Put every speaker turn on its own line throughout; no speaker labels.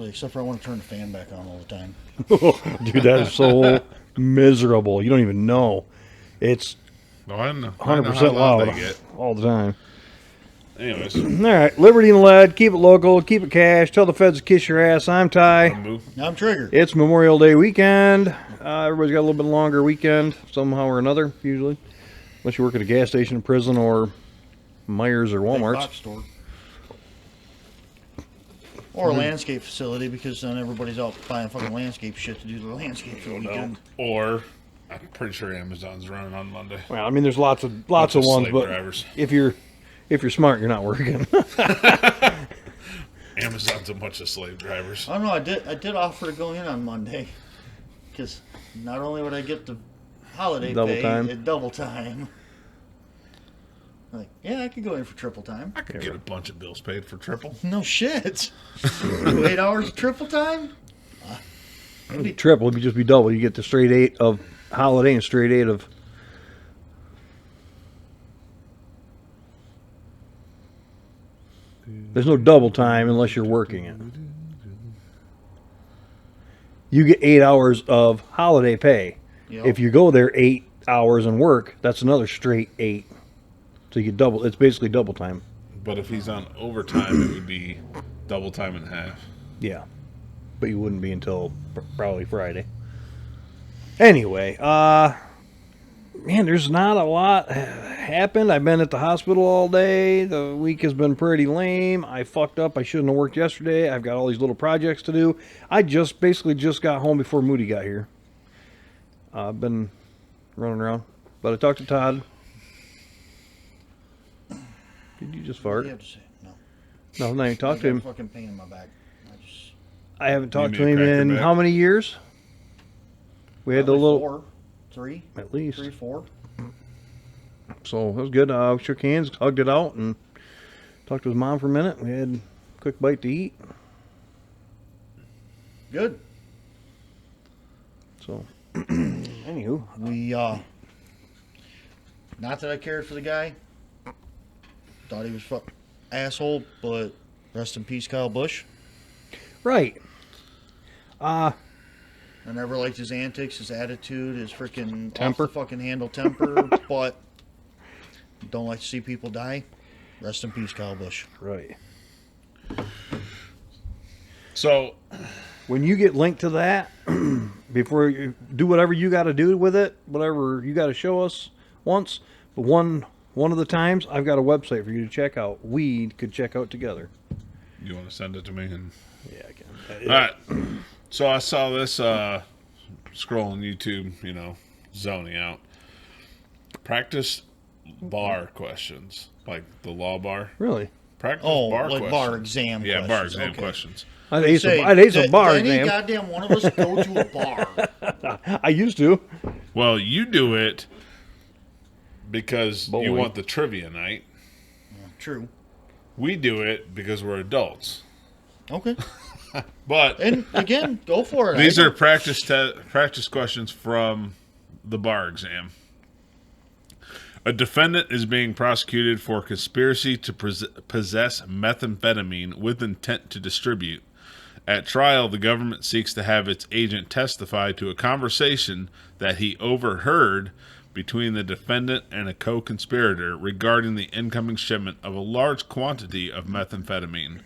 Except for I want to turn the fan back on all the time.
Dude, that is so miserable. You don't even know. It's
Well, I know
100%
how loud
loud
they get.
all the time.
Anyways,
All right, Liberty and Lead. Keep it local. Keep it cash. Tell the feds to kiss your ass. I'm Ty.
I'm Trigger.
It's Memorial Day weekend. Everybody's got a little bit longer weekend somehow or another, usually. Unless you work at a gas station, prison, or Myers or
Big
Walmart's.
box store. Or a landscape facility, because then everybody's out buying fucking landscape shit to do the landscape for the weekend.
or I'm pretty sure Amazon's running on Monday.
Well, I mean, there's lots of ones,
slave
but
drivers.
if you're smart, you're not working.
Amazon's a bunch of slave drivers.
I don't know. I did offer to go in on Monday, because not only would I get the holiday
Double
pay,
time.
double time. Like, yeah, I could go in for triple time.
I could get a bunch of bills paid for triple.
No shit. 8 hours of triple time?
Triple would just be double. You get the straight 8 of holiday and straight 8 of. There's no double time unless you're working it. You get 8 hours of holiday pay.
Yep.
If you go there 8 hours and work, that's another straight 8. So you get double. It's basically double time.
But if he's on overtime, it would be double time and a half.
Yeah, but you wouldn't be until probably Friday. Anyway, man, there's not a lot happened. I've been at the hospital all day. The week has been pretty lame. I fucked up. I shouldn't have worked yesterday. I've got all these little projects to do. I basically just got home before Moody got here. I've been running around, but I talked to Todd. Did you just fart?
You have to say no.
No, not even talked to him.
Fucking pain in my back.
I haven't talked to
mean a
him
cracker
in
back?
how many years? We had the
Probably
little
4, 3,
at least.
3, 4.
So it was good. Shook hands, hugged it out, and talked to his mom for a minute. We had a quick bite to eat.
Good.
So, anywho,
We not that I cared for the guy. Thought he was asshole, but rest in peace, Kyle Busch.
right.
I never liked his antics, his attitude, his freaking
Temper.
off the fucking handle temper. But don't like to see people die. Rest in peace, Kyle Busch.
Right.
So,
When you get linked to that, before you do whatever you got to do with it, whatever you got to show us once, but one of the times, I've got a website for you to check out. We could check out together.
you want to send it to me? And
Yeah, I can.
all right. So I saw this scrolling YouTube, zoning out. Practice bar questions, like the law bar.
Really?
Practice
Oh,
bar
like
questions.
bar exam
Yeah,
questions.
bar exam
Okay.
questions.
I'd hate
Say,
some bar
any
exam.
goddamn one of us go to a bar.
I used to.
Well, you do it because you
Bowling.
want the trivia night.
True.
We do it because we're adults.
Okay.
But
And again, go for it.
these are practice questions from the bar exam. A defendant is being prosecuted for conspiracy to possess methamphetamine with intent to distribute. At trial, the government seeks to have its agent testify to a conversation that he overheard between the defendant and a co-conspirator regarding the incoming shipment of a large quantity of methamphetamine.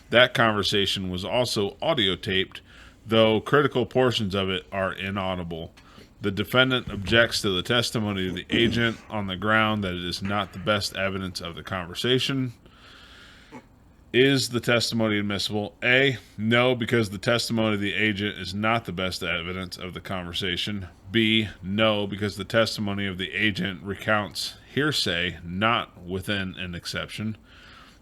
That conversation was also audio taped, though critical portions of it are inaudible. The defendant objects to the testimony of the agent on the ground that it is not the best evidence of the conversation. Is the testimony admissible? A, no, because the testimony of the agent is not the best evidence of the conversation. B, no, because the testimony of the agent recounts hearsay, not within an exception.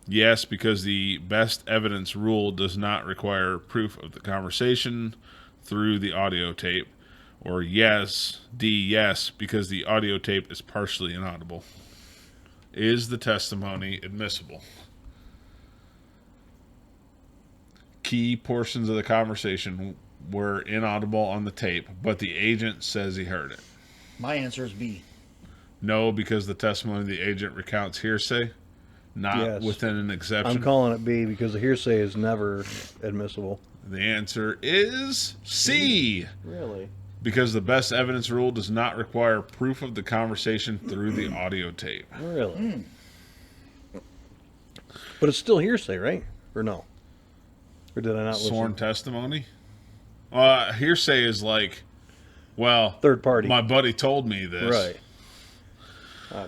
Yes, because the best evidence rule does not require proof of the conversation through the audio tape. Or yes, D, yes, because the audio tape is partially inaudible. Is the testimony admissible? Key portions of the conversation were inaudible on the tape, but the agent says he heard it.
My answer is B.
No, because the testimony of the agent recounts hearsay, not
Yes.
within an exception.
I'm calling it B because the hearsay is never admissible.
The answer is C.
Really?
Because the best evidence rule does not require proof of the conversation through the audio tape.
Really? But it's still hearsay, right? Or no? Or did I not
Sworn
listen?
testimony? Hearsay is like, well,
Third party.
my buddy told me this.
Right.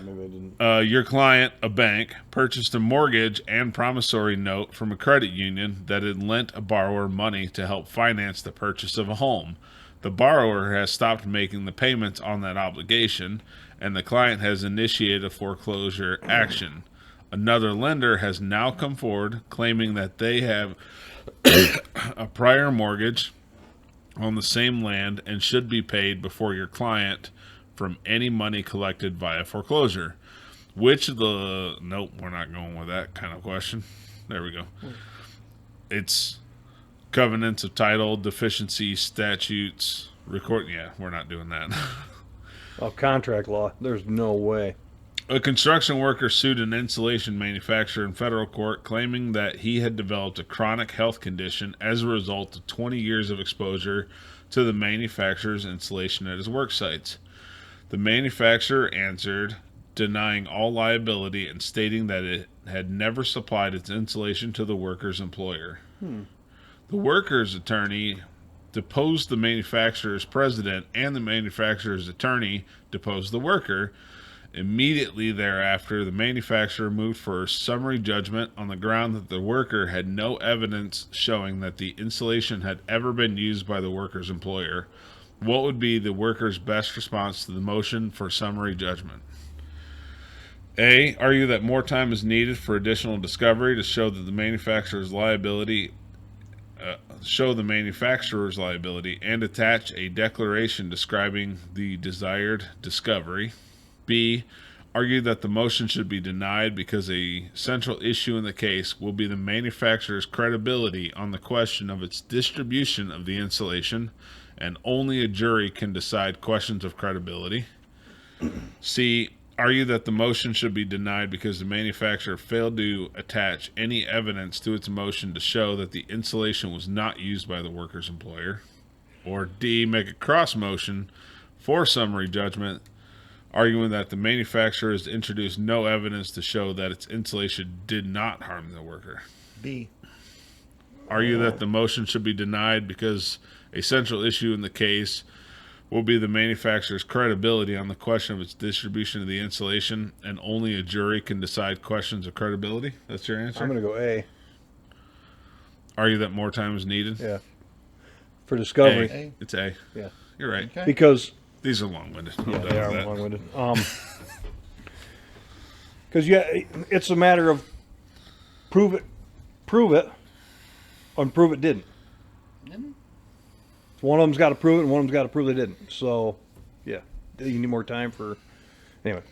Maybe I didn't.
Your client, a bank, purchased a mortgage and promissory note from a credit union that had lent a borrower money to help finance the purchase of a home. The borrower has stopped making the payments on that obligation, and the client has initiated a foreclosure action. Another lender has now come forward claiming that they have a prior mortgage on the same land and should be paid before your client from any money collected via foreclosure. Which of the... Nope, we're not going with that kind of question. There we go. It's covenants of title, deficiency, statutes, record... Yeah, we're not doing that.
Oh, contract law. There's no way.
A construction worker sued an insulation manufacturer in federal court claiming that he had developed a chronic health condition as a result of 20 years of exposure to the manufacturer's insulation at his work sites. The manufacturer answered, denying all liability and stating that it had never supplied its insulation to the worker's employer. The worker's attorney deposed the manufacturer's president, and the manufacturer's attorney deposed the worker. Immediately thereafter, the manufacturer moved for a summary judgment on the ground that the worker had no evidence showing that the insulation had ever been used by the worker's employer. What would be the worker's best response to the motion for summary judgment? A. Argue that more time is needed for additional discovery to show that the manufacturer's liability and attach a declaration describing the desired discovery. B. Argue that the motion should be denied because a central issue in the case will be the manufacturer's credibility on the question of its distribution of the insulation, and only a jury can decide questions of credibility. C. Argue that the motion should be denied because the manufacturer failed to attach any evidence to its motion to show that the insulation was not used by the worker's employer. Or D. Make a cross motion for summary judgment, arguing that the manufacturer has introduced no evidence to show that its insulation did not harm the worker.
B.
Argue that the motion should be denied because a central issue in the case will be the manufacturer's credibility on the question of its distribution of the insulation, and only a jury can decide questions of credibility. That's your answer?
I'm going to go A.
Argue that more time is needed?
Yeah. For discovery.
A.
It's A.
Yeah.
You're right.
Okay.
Because...
These are long-winded.
Yeah, they are long-winded. Because it's a matter of prove it, and prove it didn't. One of them's got to prove it, and one of them's got to prove they didn't. So, yeah, you need more time for. Anyway,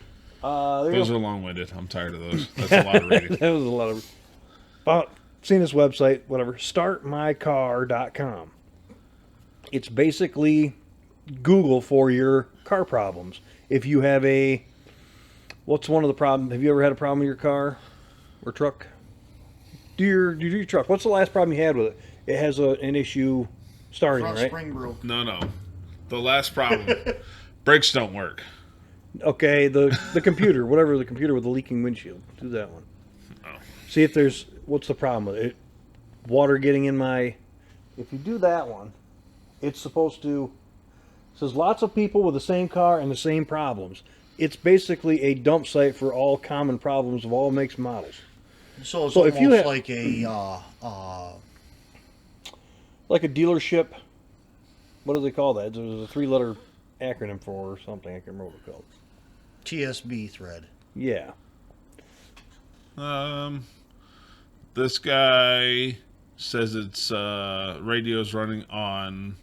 those are long-winded. I'm tired of those. That's a lot of reading.
That was a lot of. Seen this website, whatever. StartMyCar.com. It's basically Google for your car problems. If you have what's one of the problems? Have you ever had a problem with your car or truck? Do your truck? What's the last problem you had with it? It has an issue starting,
Front
right?
spring broke.
No. The last problem. Brakes don't work.
Okay, the computer, whatever the computer with the leaking windshield. Do that one.
Oh.
See if there's, what's the problem with it? Water getting in my, if you do that one, it's supposed to, it says lots of people with the same car and the same problems. It's basically a dump site for all common problems of all makes and models.
So it's
So
almost
if you
like a
like a dealership, what do they call that? There's a 3-letter acronym for or something. I can't remember what it's called.
TSB thread.
Yeah.
This guy says it's radio's running on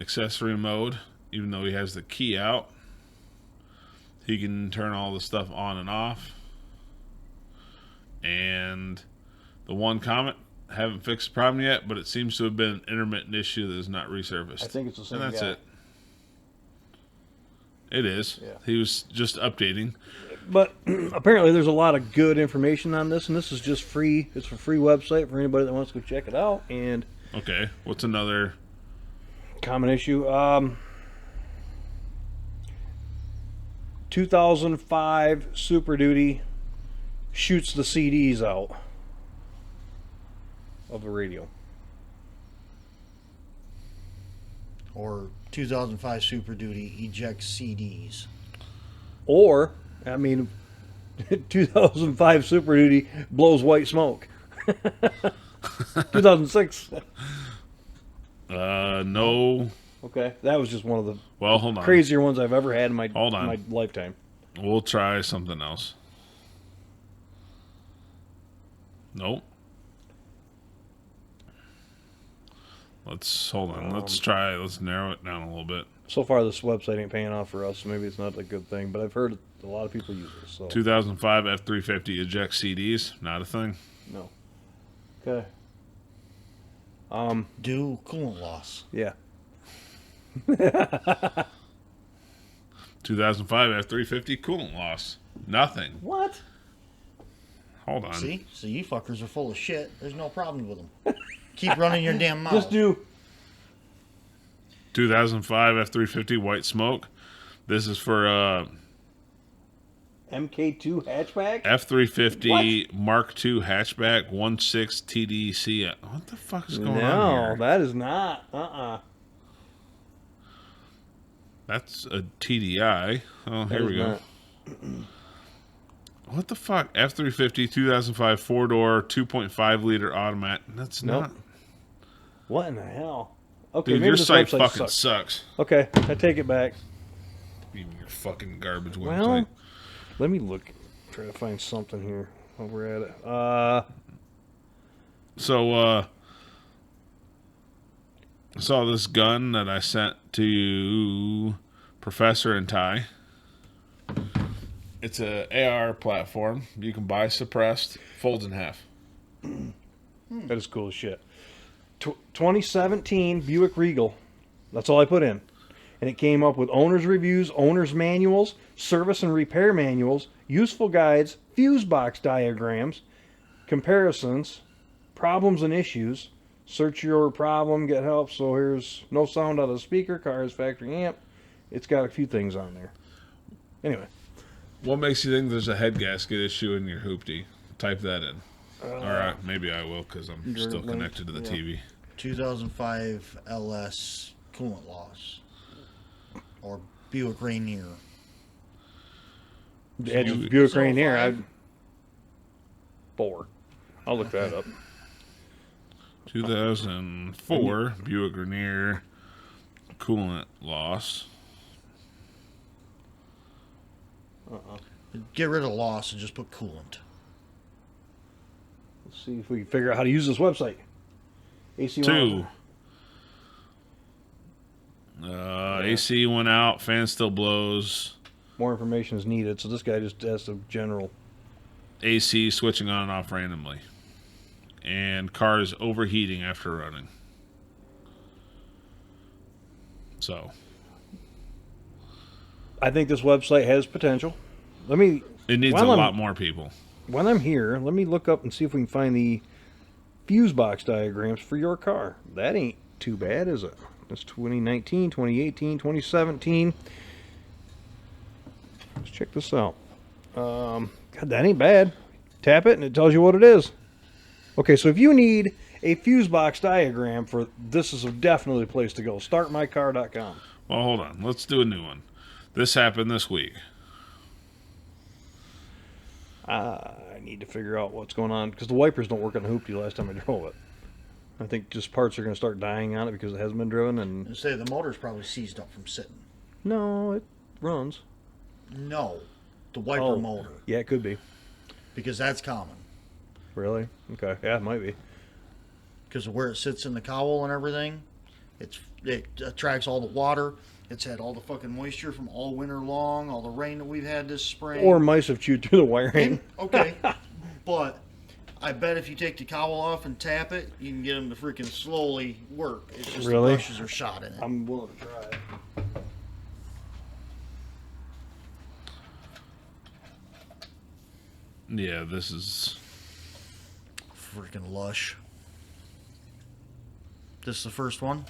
accessory mode, even though he has the key out. He can turn all the stuff on and off. And the one comment, haven't fixed the problem yet, but it seems to have been an intermittent issue that is not resurfaced.
I think it's the same
And that's
guy.
it. It is.
Yeah.
He was just updating.
But apparently there's a lot of good information on this, and this is just free. It's a free website for anybody that wants to go check it out. And
Okay, what's another?
common issue. 2005 Super Duty shoots the CDs out of the radio.
Or 2005 Super Duty ejects CDs.
Or, I mean, 2005 Super Duty blows white smoke. 2006.
No.
Okay, that was just one of the
Well, hold on.
crazier ones I've ever had in my
Hold on.
my lifetime.
We'll try something else. Nope. Let's hold on. Let's try. Let's narrow it down a little bit.
So far, this website ain't paying off for us, so maybe it's not a good thing. But I've heard a lot of people use it. So
2005 F350 eject CDs. Not a thing.
no. Okay.
Do coolant loss.
Yeah.
2005 F350 coolant loss. Nothing.
What?
Hold on.
See? So you fuckers are full of shit. There's no problem with them. Keep running your damn mouth.
Just do.
2005 F350 white smoke. This is for
MK2 hatchback?
F350 Mark II hatchback 1.6 TDC. What the fuck is going on
No,
here?
that is not.
That's a TDI. Oh,
That
here
is
we go.
not.
What the fuck? F350 2005 four-door 2.5 liter automatic. That's
Nope.
not.
What in the hell? Okay,
Dude,
maybe
your
this
site
website
fucking
sucks.
sucks.
Okay, I take it back.
Even your fucking garbage website.
Well, let me look. Try to find something here while we're at it.
So, I saw this gun that I sent to Professor and Ty. It's a AR platform. You can buy suppressed, folds in half.
That is cool as shit. 2017 Buick Regal. That's all I put in. And it came up with owner's reviews, owner's manuals, service and repair manuals, useful guides, fuse box diagrams, comparisons, problems and issues. Search your problem, get help. So here's no sound out of the speaker, car's factory amp. It's got a few things on there. Anyway.
What makes you think there's a head gasket issue in your hoopty? Type that in. Or maybe I will because I'm
your
still
link,
connected to the
yeah.
TV.
2005 LS coolant loss. Or Buick Rainier.
Yeah, just
Buick-
Buick
so
Rainier.
fine.
4. I'll look that up.
2004 Buick Rainier coolant loss.
Get rid of loss and just put coolant.
Let's see if we can figure out how to use this website. AC
2. AC went out. Fan still blows.
More information is needed, so this guy just has a general.
AC switching on and off randomly. And car is overheating after running. So,
I think this website has potential. Let me.
it needs
While
a
I'm-
lot more people.
While I'm here, let me look up and see if we can find the fuse box diagrams for your car. That ain't too bad, is it? That's 2019, 2018, 2017. Let's check this out. God, that ain't bad. Tap it and it tells you what it is. Okay, so if you need a fuse box diagram for this, is definitely a place to go. Startmycar.com.
Well, hold on. Let's do a new one. This happened this week.
I need to figure out what's going on because the wipers don't work on the hoopty last time I drove it. I think just parts are going to start dying on it because it hasn't been driven. And
And say the motor's probably seized up from sitting.
no, it runs.
No. The wiper motor.
Yeah, it could be.
Because that's common.
Really? Okay. Yeah, it might be.
Because of where it sits in the cowl and everything. It attracts all the water. It's had all the fucking moisture from all winter long, all the rain that we've had this spring.
Or mice have chewed through the wiring.
Okay, but I bet if you take the cowl off and tap it, you can get them to freaking slowly work. It's just
Really?
the brushes are shot in it.
I'm willing to try it.
Yeah, this is
Freaking lush. This is the first one.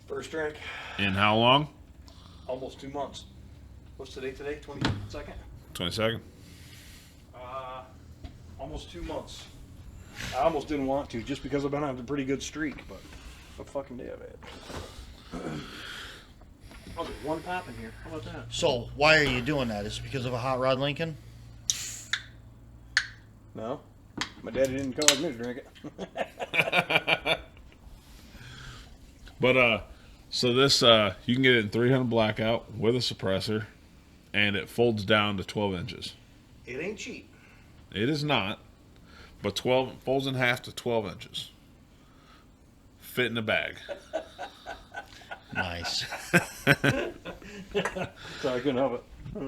First drink.
in how long?
Almost 2 months. What's today? 22nd?
22nd.
Almost 2 months. I almost didn't want to, just because I've been on a pretty good streak, but a fucking day I've had. Oh, there's one pop in here. How about that?
So, why are you doing that? Is it because of a Hot Rod Lincoln?
No. My daddy didn't cause me to drink it.
But so this you can get it in 300 blackout with a suppressor, and it folds down to 12 inches.
It ain't cheap.
It is not, but 12 folds in half to 12 inches. Fit in a bag.
Nice.
So I couldn't help it.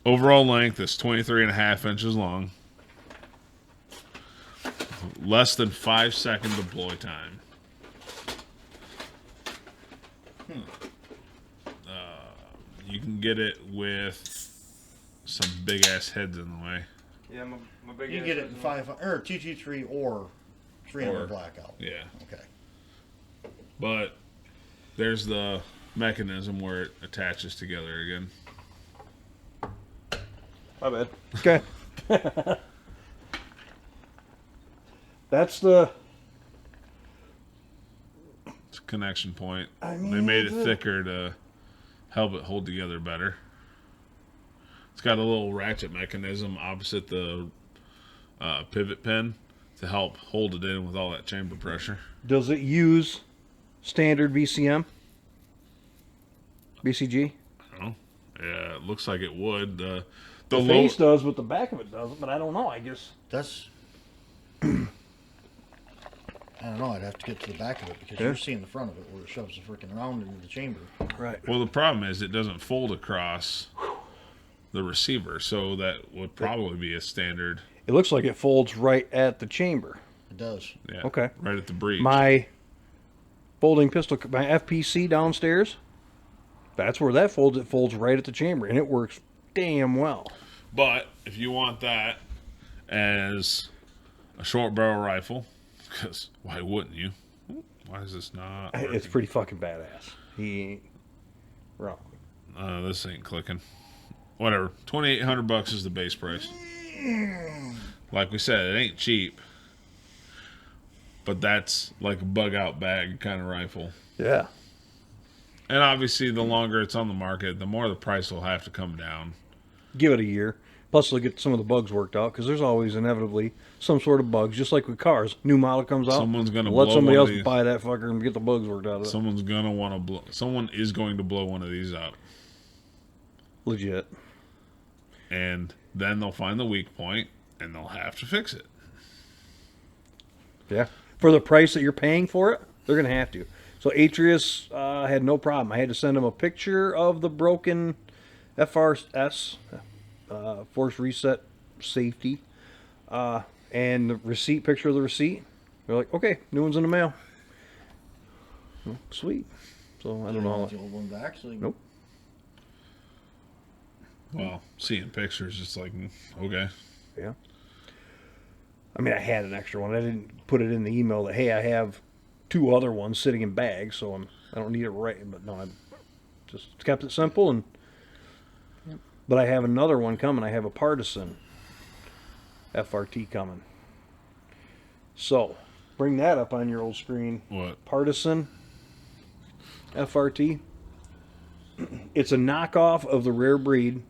Overall length is 23.5 inches long. Less than 5 second deploy time. You can get it with some big ass heads in the way.
Yeah, my big
You can get it in 500 or 223 or 300
Or-
blackout.
Yeah.
Okay.
But there's the mechanism where it attaches together again.
My bad. Okay. That's the...
It's a connection point.
I
They
mean,
made it
the-
thicker to help it hold together better. It's got a little ratchet mechanism opposite the pivot pin to help hold it in with all that chamber pressure.
Does it use standard VCM? BCG?
I don't know. Yeah, it looks like it would. The
The
low,
face does, but the back of it doesn't. But I don't know. I guess
That's. I don't know. I'd have to get to the back of it because you're seeing the front of it where it shoves the freaking round into the chamber.
right.
well, the problem is it doesn't fold across the receiver, so that would probably be a standard.
It looks like it folds right at the chamber.
It does.
Yeah,
Okay.
right at the breech.
My folding pistol, my FPC downstairs, that's where that folds. It folds right at the chamber, and it works damn well.
But if you want that as a short barrel rifle, because why wouldn't you? Why is this not?
It's
working?
pretty fucking badass. He ain't wrong.
This ain't clicking. Whatever. $2,800 is the base price. Like we said, it ain't cheap. But that's like a bug out bag kind of rifle.
Yeah.
And obviously, the longer it's on the market, the more the price will have to come down.
Give it a year. Plus, they'll get some of the bugs worked out because there's always inevitably some sort of bugs. Just like with cars, new model comes out.
Someone's gonna
let
blow
somebody
one of
else
these.
buy that fucker and get the bugs worked out of it.
Someone's gonna want to blow. Someone is going to blow one of these up,
Legit.
and then they'll find the weak point, and they'll have to fix it.
Yeah. For the price that you're paying for it, they're gonna have to. So Atreus had no problem. I had to send him a picture of the broken FRS, force reset safety, and the receipt, picture of the receipt. They're like, okay, new one's in the mail. Well, sweet. So I don't know.
The old one back. So
Nope.
Well, seeing pictures, it's like okay.
Yeah. I mean, I had an extra one. I didn't put it in the email that, hey, I have 2 other ones sitting in bags, so I don't need it right. But no, I just kept it simple. And but I have another one coming. I have a Partisan FRT coming. So bring that up on your old screen.
What?
Partisan FRT. It's a knockoff of the rare breed.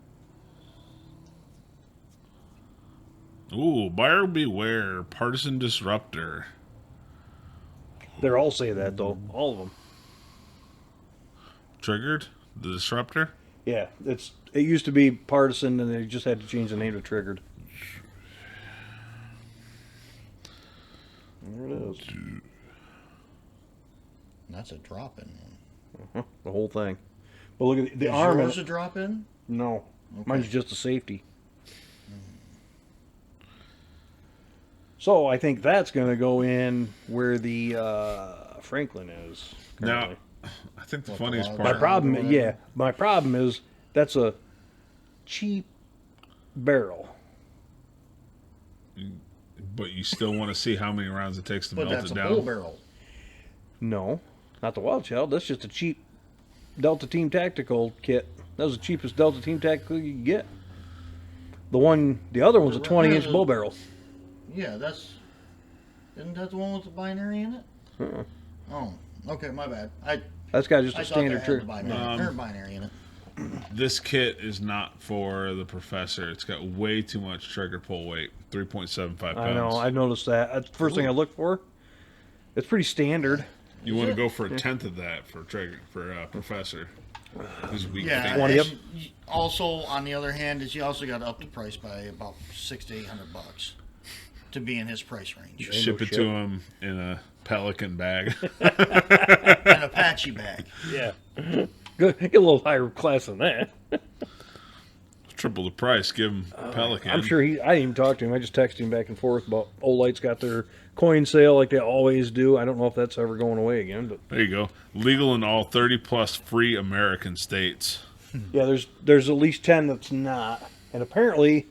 Ooh, buyer beware, partisan disruptor.
They all say that though. All of them.
Triggered? The disruptor?
Yeah, it used to be Partisan, and they just had to change the name to Triggered. There it is.
And that's a drop in one.
The whole thing. But look at the
Is
arm.
yours a drop in?
No, mine's just a safety. So I think that's going to go in where the Franklin is.
Now,
currently.
I think the
What,
funniest
the
My
part.
log-
problem,
whatever.
my problem is that's a cheap barrel.
But you still want to see how many rounds it takes to
But
melt
that's
it
a
down.
bull barrel.
No, not the Wild Child. That's just a cheap Delta Team Tactical kit. That was the cheapest Delta Team Tactical you could get. The other one's a 20-inch bow barrel.
Yeah, isn't that the one with the binary in it?
Uh-uh.
Oh, okay, my bad.
That's got just
I
a
thought
standard
that had
trigger.
the binary in it.
This kit is not for the Professor. It's got way too much trigger pull weight, 3.75 pounds.
I know. I noticed that. That's the first thing I looked for. It's pretty standard.
You want to go for a tenth of that for Professor. Who's weak.
Yeah.
20 up.
Also, on the other hand, is you also got to up the price by about $600 to $800 to be in his price range.
Ship it to him in a Pelican bag.
An Apache bag.
Yeah. Get a little higher class than that.
Triple the price. Give him Pelican.
I'm sure I didn't even talk to him. I just texted him back and forth about Olight's got their coin sale like they always do. I don't know if that's ever going away again, but
There you go. Legal in all 30 plus free American states.
yeah, there's at least 10 that's not. And apparently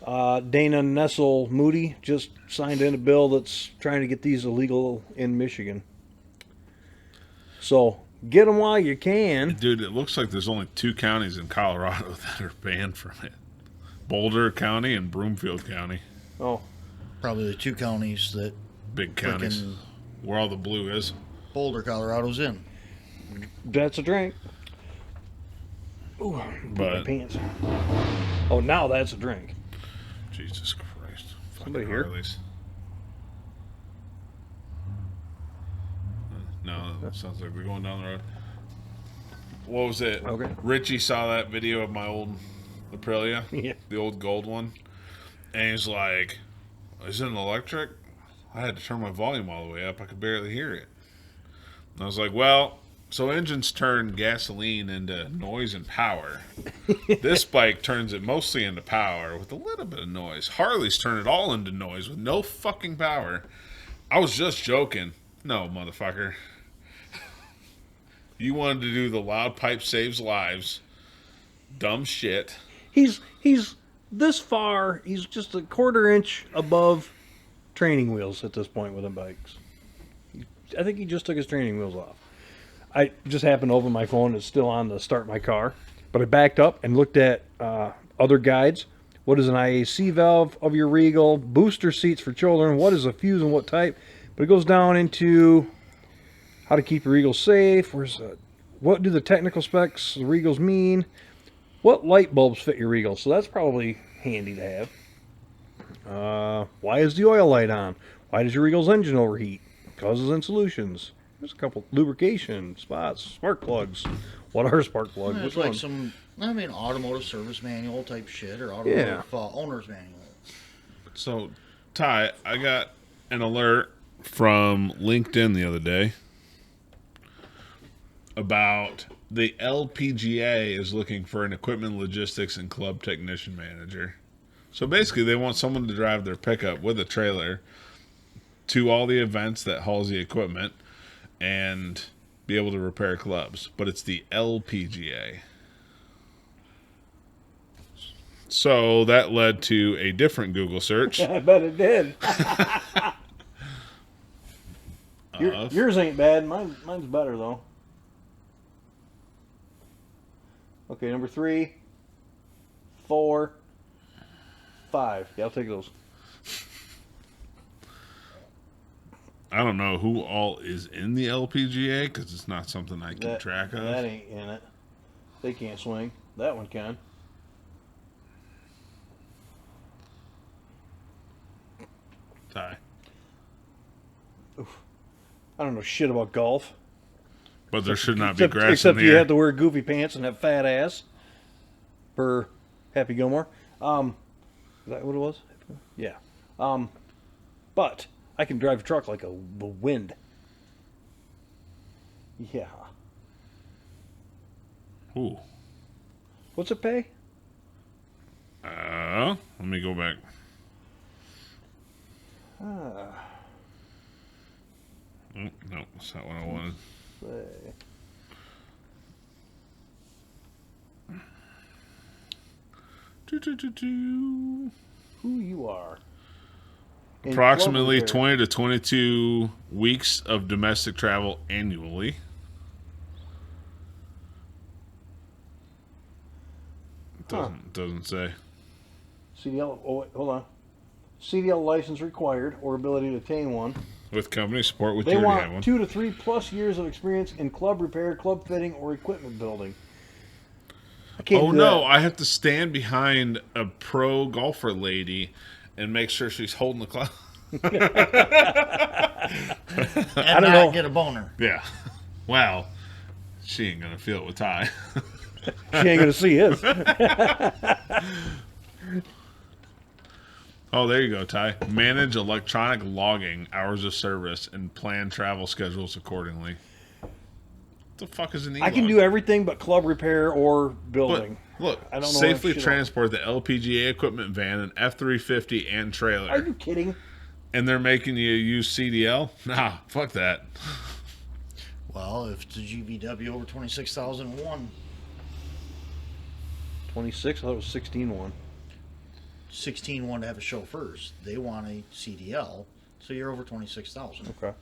Dana Nessel Moody just signed in a bill that's trying to get these illegal in Michigan. So get them while you can.
Dude, it looks like there's only 2 counties in Colorado that are banned from it. Boulder County and Broomfield County.
Oh,
Probably the 2 counties that
Big counties.
Frickin'
Where all the blue is.
Boulder, Colorado's in.
that's a drink. Ooh, my
But,
pants. Oh, now that's a drink.
Jesus Christ.
Somebody
Fucking
here?
Harleys. No, that sounds like we're going down the road. What was it?
Okay.
Richie saw that video of my old Aprilia,
Yeah.
the old gold one, and he's like, "Is it an electric?" I had to turn my volume all the way up. I could barely hear it. And I was like, "Well, so engines turn gasoline into noise and power. This bike turns it mostly into power with a little bit of noise. Harleys turn it all into noise with no fucking power." I was just joking. No, motherfucker. You wanted to do the loud pipe saves lives. Dumb shit.
He's this far. He's just a 1/4 inch above training wheels at this point with the bikes. I think he just took his training wheels off. I just happened to open my phone. It's still on to start my car, but I backed up and looked at other guides. What is an IAC valve of your Regal? Booster seats for children. What is a fuse and what type? But it goes down into how to keep your Regal safe. What do the technical specs of the Regals mean? What light bulbs fit your Regal? So that's probably handy to have. Why is the oil light on? Why does your Regal's engine overheat? Causes and solutions. There's a couple lubrication spots, spark plugs. What are spark plugs?
It's
Which
like
one?
automotive service manual type shit or automotive owner's manual.
So, Ty, I got an alert from LinkedIn the other day about the LPGA is looking for an equipment logistics and club technician manager. So basically, they want someone to drive their pickup with a trailer to all the events that hauls the equipment and be able to repair clubs. But it's the LPGA. So that led to a different Google search.
I bet it did. Yours ain't bad. Mine's better though. Okay, number 3, 4, 5. Yeah, I'll take those.
I don't know who all is in the LPGA because it's not something I keep track of.
That ain't in it. They can't swing. That one can.
Ty.
I don't know shit about golf.
But there should not be grass
Except
in the
you
air.
have to wear goofy pants and have fat ass. Per Happy Gilmore. Is that what it was? Yeah. But I can drive a truck like the wind. Yeah.
Ooh.
What's it pay?
Let me go back. Oh, no, that's not what I wanted.
Who you are. in
Approximately
club repair.
20 to 22 weeks of domestic travel annually. Doesn't say.
CDL. Oh, wait, hold on. CDL license required or ability to obtain one.
With company support, which
They
you already have
want
one.
2 to 3 plus years of experience in club repair, club fitting, or equipment building. I can't
Oh
do
no,
that.
I have to stand behind a pro golfer lady and make sure she's holding the club.
And
I don't
not
know.
get a boner.
Yeah. Wow. She ain't gonna feel it with Ty.
She ain't gonna see his.
Oh, there you go, Ty. Manage electronic logging, hours of service, and plan travel schedules accordingly. What the fuck is an e-log?
I can do everything but club repair or building.
But look,
I don't know
safely
shit on-
transport the LPGA equipment van, an F-350, and trailer.
Are you kidding?
And they're making you use CDL? Nah, fuck that.
Well, if it's a GVW over 26,001,
26. I thought it was 16-1.
16 want to have a chauffeurs. They want a CDL, so you're over 26,000.
Okay.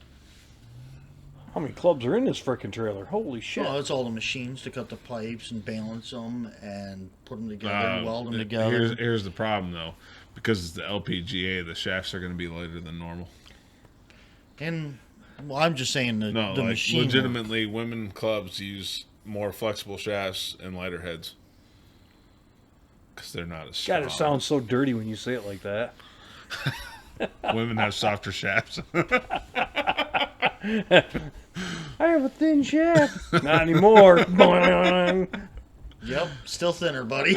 How many clubs are in this frickin' trailer? Holy shit!
Well, it's all the machines to cut the pipes and balance them and put them together and weld them together.
Here's the problem, though. Because it's the LPGA, the shafts are going to be lighter than normal.
And well, I'm just saying the
No,
machine work.
legitimately, women clubs use more flexible shafts and lighter heads. Because they're not as strong.
God, it sounds so dirty when you say it like that.
Women have softer shafts.
I have a thin shaft. Not anymore. Boing.
Yep, still thinner, buddy.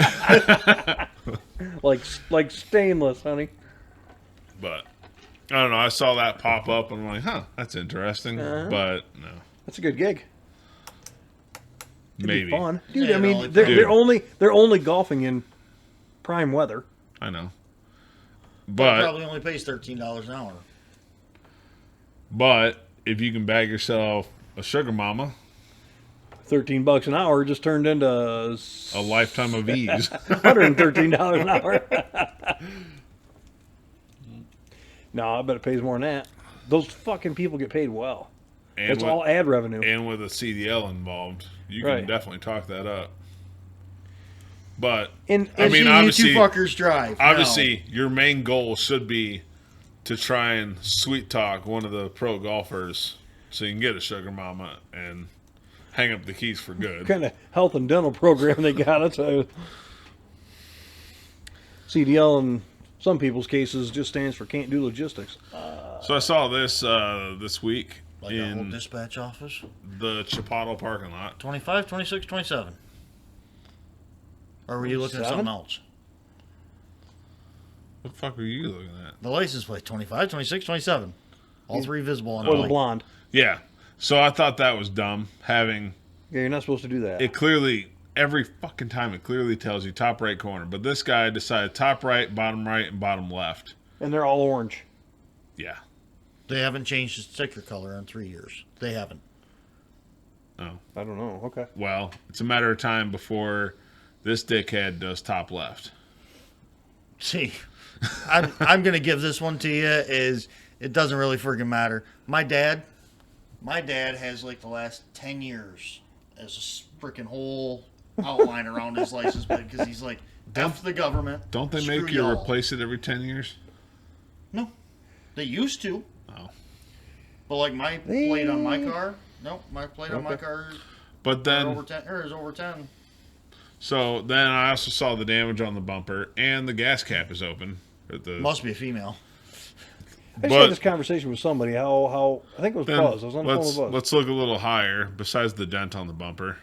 like stainless, honey.
But I don't know. I saw that pop up and I'm like, huh, that's interesting.
Uh-huh.
But no,
That's a good gig. It'd
maybe.
be fun, dude.
Yeah,
I
it
mean,
only-
they're only golfing in prime weather.
I know.
But
But
probably only pays $13 an hour.
but if you can bag yourself a sugar mama,
$13 an hour just turned into
a lifetime of ease.
$113 an hour. No, I bet it pays more than that. Those fucking people get paid well.
And
It's
with,
all ad revenue.
and with a CDL involved, you can
Right.
definitely talk that up. But
And
I mean,
See,
obviously,
you two fuckers drive.
obviously, your main goal should be to try and sweet talk one of the pro golfers so you can get a sugar mama and hang up the keys for good.
kind of health and dental program they got. It's a CDL in some people's cases just stands for can't do logistics.
So I saw this this week
Like a whole
in
dispatch office.
the Chipotle parking lot.
25, 26, 27. Or were you looking at
27?
something else?
What the fuck were you looking at?
The license plate 25, 26, 27. All three visible on
Or
the
the blonde.
Yeah. So I thought that was dumb. Having
Yeah, you're not supposed to do that.
it clearly, every fucking time, it clearly tells you top right corner. But this guy decided top right, and bottom left.
And they're all orange.
Yeah.
They haven't changed the sticker color in 3 years. They haven't.
Oh.
I don't know. Okay.
Well, it's a matter of time before this dickhead does top left.
See, I'm going to give this one to you is it doesn't really friggin' matter. My dad has like the last 10 years as a freaking whole outline around his license plate because he's like, F the government.
Don't they
screw
make you
y'all.
replace it every 10 years?
No. They used to.
Oh.
But like my plate on my car, my plate on my
Okay.
car
But
is
then,
over 10.
so then I also saw the damage on the bumper and the gas cap is open. At the,
Must be a female.
I just
But-
had this conversation with somebody. How I think it was
then
Buzz. I was on the phone
let's,
with Buzz.
let's look a little higher besides the dent on the bumper.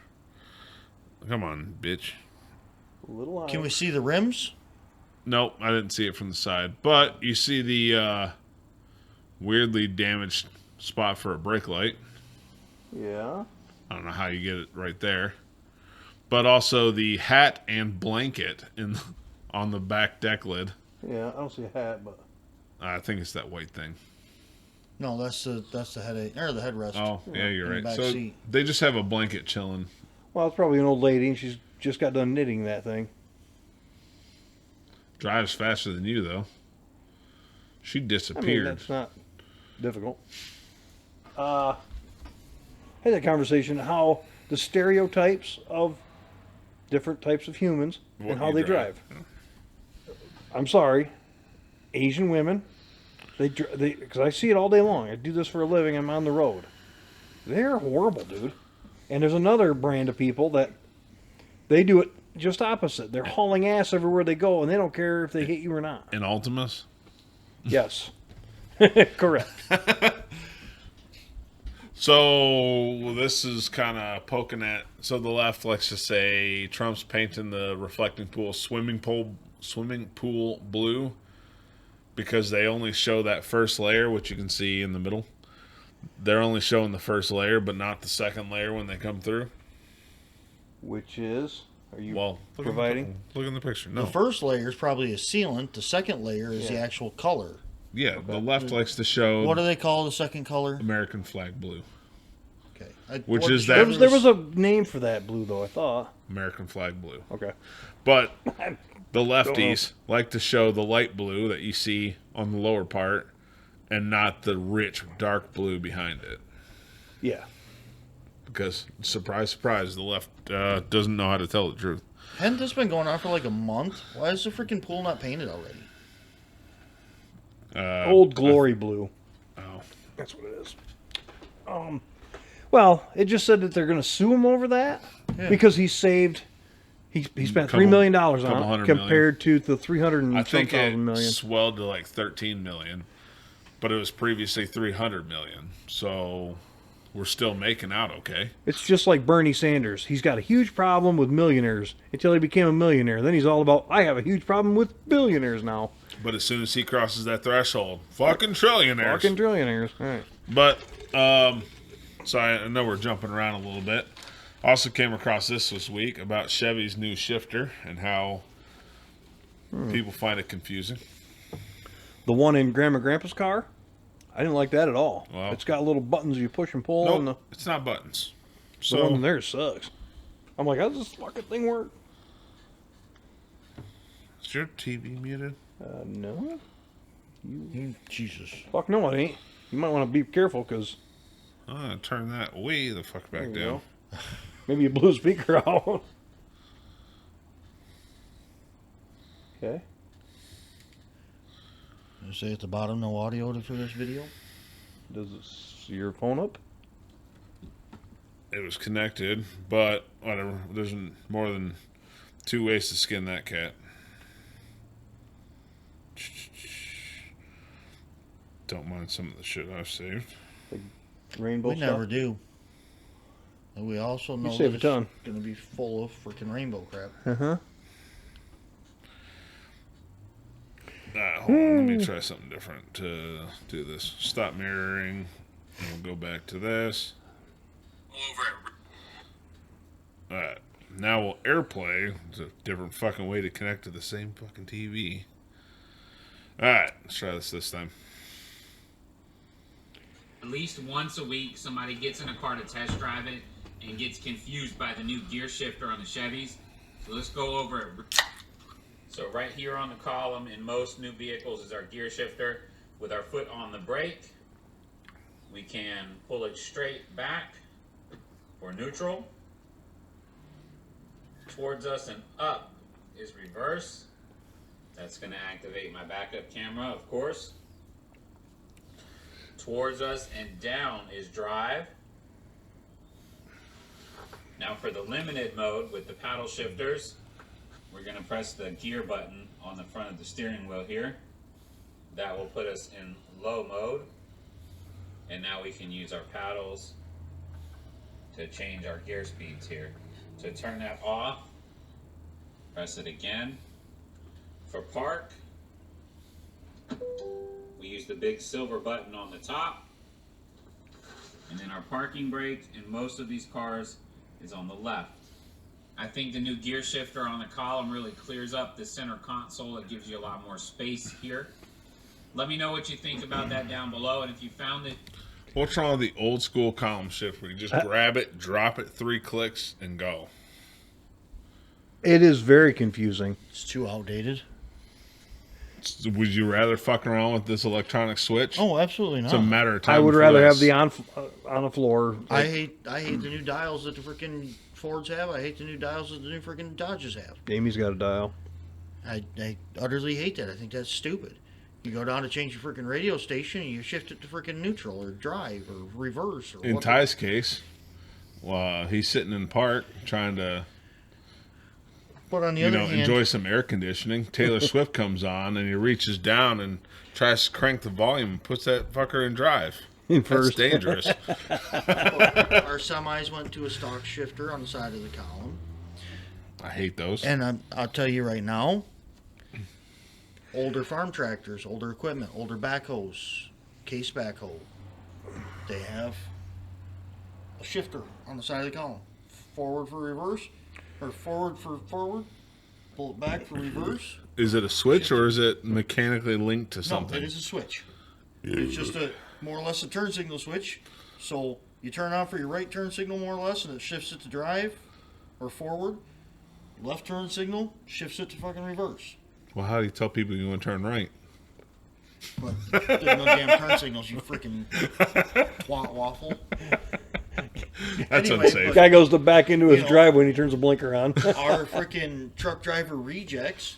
Come on, bitch.
A little higher.
Can we see the rims?
Nope, I didn't see it from the side. But you see the weirdly damaged spot for a brake light.
Yeah.
I don't know how you get it right there. But also the hat and blanket on the back deck lid.
Yeah. I don't see a hat, but
I think it's that white thing.
No, that's the headache or the headrest.
Oh, yeah, you're
in the
right.
back
So
seat.
they just have a blanket chilling.
well, it's probably an old lady, and she's just got done knitting that thing.
Drives faster than you, though. She
I mean,
disappeared.
that's not difficult. Had that conversation how the stereotypes of different types of humans
What
and how
you
they drive. I'm sorry, Asian women, they because I see it all day long. I do this for a living. I'm on the road. They're horrible, dude. And there's another brand of people that they do it just opposite. They're hauling ass everywhere they go, and they don't care if they hit you or not.
In Ultimus?
Yes, correct.
So this is kind of poking at. So the left likes to say Trump's painting the reflecting pool swimming pool blue because they only show that first layer, which you can see in the middle. They're only showing the first layer, but not the second layer when they come through.
Which is, are you
Well,
providing?
Look in the picture. No.
The first layer is probably a sealant. The second layer is the
Yeah.
actual color.
Yeah, the left likes to show
What do they call the second color?
American flag blue.
Okay.
Which
what
is
shows
that-
There was a name for that blue, though, I thought.
American flag blue.
Okay.
But the lefties like to show the light blue that you see on the lower part and not the rich dark blue behind it.
Yeah.
Because, surprise, surprise, the left doesn't know how to tell the truth.
Hadn't this been going on for like a month? Why is the freaking pool not painted already?
Old Glory blue.
Oh.
That's what it is. Well, it just said that they're going to sue him over that because he saved. He spent $3 million on
couple
it
hundred
compared to the 300 and
I
some
think
thousand
it
million.
swelled to like 13 million, but it was previously 300 million. So we're still making out okay.
It's just like Bernie Sanders. He's got a huge problem with millionaires until he became a millionaire. Then he's all about, I have a huge problem with billionaires now.
But as soon as he crosses that threshold, fucking trillionaires.
Fucking trillionaires. All right.
But, so I know we're jumping around a little bit. Also came across this week about Chevy's new shifter and how people find it confusing.
The one in Grandma and Grandpa's car, I didn't like that at all.
Wow.
It's got little buttons you push and pull. And
Nope, it's not buttons.
the one in
So,
there sucks. I'm like, how does this fucking thing work?
is your TV muted?
No.
Jesus.
Fuck no, it ain't. You might want to be careful because
Turn that way the fuck back
you
down.
go. Maybe you blew a speaker out. Okay.
You say at the bottom, no audio for this video?
Does this, your phone up?
It was connected, but whatever. There's more than 2 ways to skin that cat. Don't mind some of the shit I've saved.
Rainbow
We
stuff?
never do. And we also know
save
that
a
it's
ton.
going to be full of freaking rainbow crap.
Uh-huh.
Hold on, let me try something different to do this. Stop mirroring. And we'll go back to this. Alright. Now we'll AirPlay. It's a different fucking way to connect to the same fucking TV. Alright, let's try this time.
At least once a week, somebody gets in a car to test drive it and gets confused by the new gear shifter on the Chevys. So let's go over it. So right here on the column in most new vehicles is our gear shifter. With our foot on the brake, we can pull it straight back for neutral. Towards us and up is reverse. That's going to activate my backup camera, of course. Towards us and down is drive. Now for the limited mode with the paddle shifters, we're going to press the gear button on the front of the steering wheel here. That will put us in low mode. And now we can use our paddles to change our gear speeds here. To turn that off, press it again. For park, we use the big silver button on the top. And then our parking brake in most of these cars is on the left. I think the new gear shifter on the column really clears up the center console. It gives you a lot more space here. Let me know what you think about that down below, and if you found it.
What's wrong with the old school column shift where you just grab it, drop it 3 clicks, and go?
It is very confusing.
It's too outdated.
Would you rather fuck around with this electronic switch?
Oh, absolutely not.
It's a matter of time.
I would
before
rather have
that's-
the on the floor.
I hate the new dials that the freaking Fords have. I hate the new dials that the new freaking Dodges have.
Amy's got a dial.
I utterly hate that. I think that's stupid. You go down to change your freaking radio station and you shift it to freaking neutral or drive or reverse or
In
whatever.
Ty's case, he's sitting in the park trying to,
But on the other hand,
enjoy some air conditioning. Taylor Swift comes on and he reaches down and tries to crank the volume and puts that fucker in drive.
In
That's
first.
dangerous.
our semis went to a stock shifter on the side of the column.
I hate those.
And I'll tell you right now, older farm tractors, older equipment, older backhoes, case backhoe, they have a shifter on the side of the column. Forward for reverse, or forward for forward, pull it back for reverse.
Is it a switch or is it mechanically linked to something?
No, it is a switch. It's just a more or less a turn signal switch. So you turn on for your right turn signal more or less, and it shifts it to drive or forward. Left turn signal shifts it to fucking reverse.
Well, how do you tell people you want to turn right?
But there's no damn turn signals, you freaking twat waffle.
That's
Anyway,
unsafe.
Guy goes to back into his
know-
driveway and he turns the blinker on.
Our freaking truck driver rejects,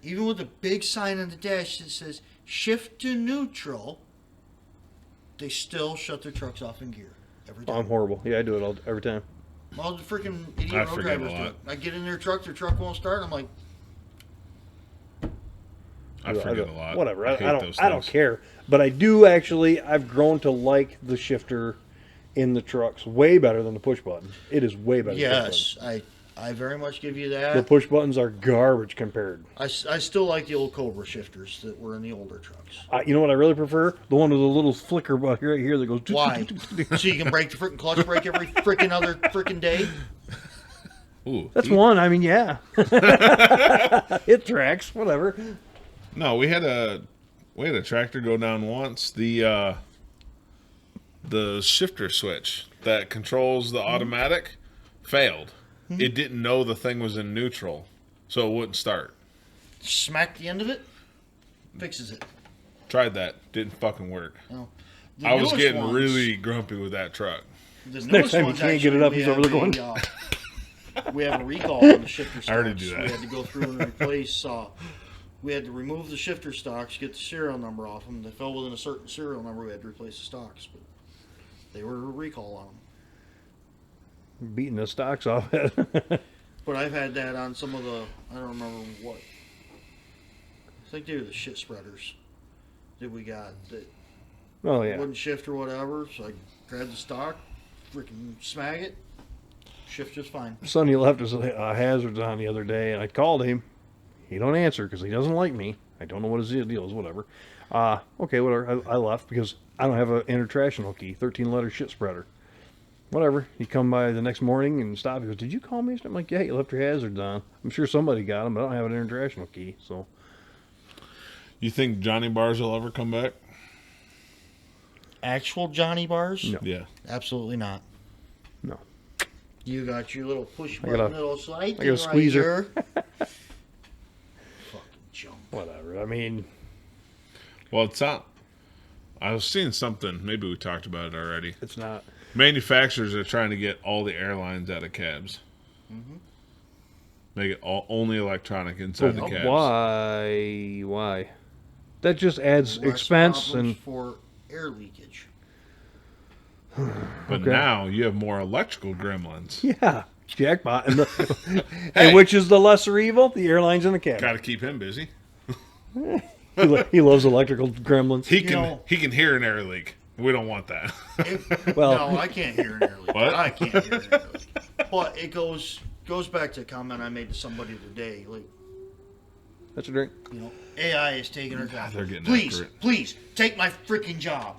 even with a big sign on the dash that says shift to neutral, they still shut their trucks off in gear every
Oh,
time.
I'm horrible. Yeah, I do it every time.
All the freaking
I
idiot road
forget a
drivers do
lot.
it. I get in their truck won't start. I'm like,
I forget a lot.
Whatever. I
hate
don't.
those
I don't
things.
care. But I do actually. I've grown to like the shifter in the trucks way better than the push button. It is way better. Than the push
yes, I very much give you
button. The
that.
push buttons are garbage compared.
I still like the old Cobra shifters that were in the older trucks.
You know what I really prefer? The one with the little flicker right here that goes.
Why? So you can break the freaking clutch brake every freaking other freaking day?
Ooh,
That's one. I mean, yeah. It tracks. Whatever.
No, we had a tractor go down once. The shifter switch that controls the automatic failed. It didn't know the thing was in neutral, so it wouldn't start.
Smack the end of it, fixes it.
Tried that, didn't fucking work.
No. The
I was
newest
getting
ones-
really grumpy with that truck.
The
Next
newest
time you
ones
can't get it
actually,
up,
we
he's
have
over there
a,
going.
we have a recall on the shifter stocks.
I already do that.
We had to go through and replace. We had to remove the shifter stocks, get the serial number off them. They fell within a certain serial number. We had to replace the stocks, but they were a recall on them.
Beating the stocks off it.
But I've had that on some of the. I don't remember what. I think they were the shit spreaders that we got that
Oh yeah.
wouldn't shift or whatever. So I grabbed the stock, freaking smack it, shift just fine.
Sonny left his hazards on the other day, and I called him. He don't answer because he doesn't like me. I don't know what his deal is. Whatever. Okay, whatever. I left because I don't have an international key. 13-letter shit spreader. Whatever. He come by the next morning and stop. He goes, "Did you call me?" I'm like, "Yeah, you left your hazards on. I'm sure somebody got them, but I don't have an international key." So
You think Johnny Bars will ever come back?
Actual Johnny bars?
No.
Yeah.
Absolutely not.
no.
You got your little push
I
button,
got a-
little slide
I got a
thing
squeezer.
right here. Fucking junk.
Whatever. I mean,
Well, it's not. I was seeing something. Maybe we talked about it already.
it's not.
Manufacturers are trying to get all the airlines out of cabs. Make it all only electronic inside the cabs.
Why? That just adds
Less
expense
problems
and
for air leakage.
But
Okay.
now you have more electrical gremlins.
yeah, jackpot. And, and which is the lesser evil? The airlines in the cabin.
Got to keep him busy.
He loves electrical gremlins.
He can
know-
he can hear an air leak. We don't want that.
Well-
No, I can't hear an air leak.
What?
I can't hear an air leak. But it goes back to a comment I made to somebody today. Like,
That's a drink.
you know, AI is taking our job.
they're getting
Please,
after it.
please, take my freaking job.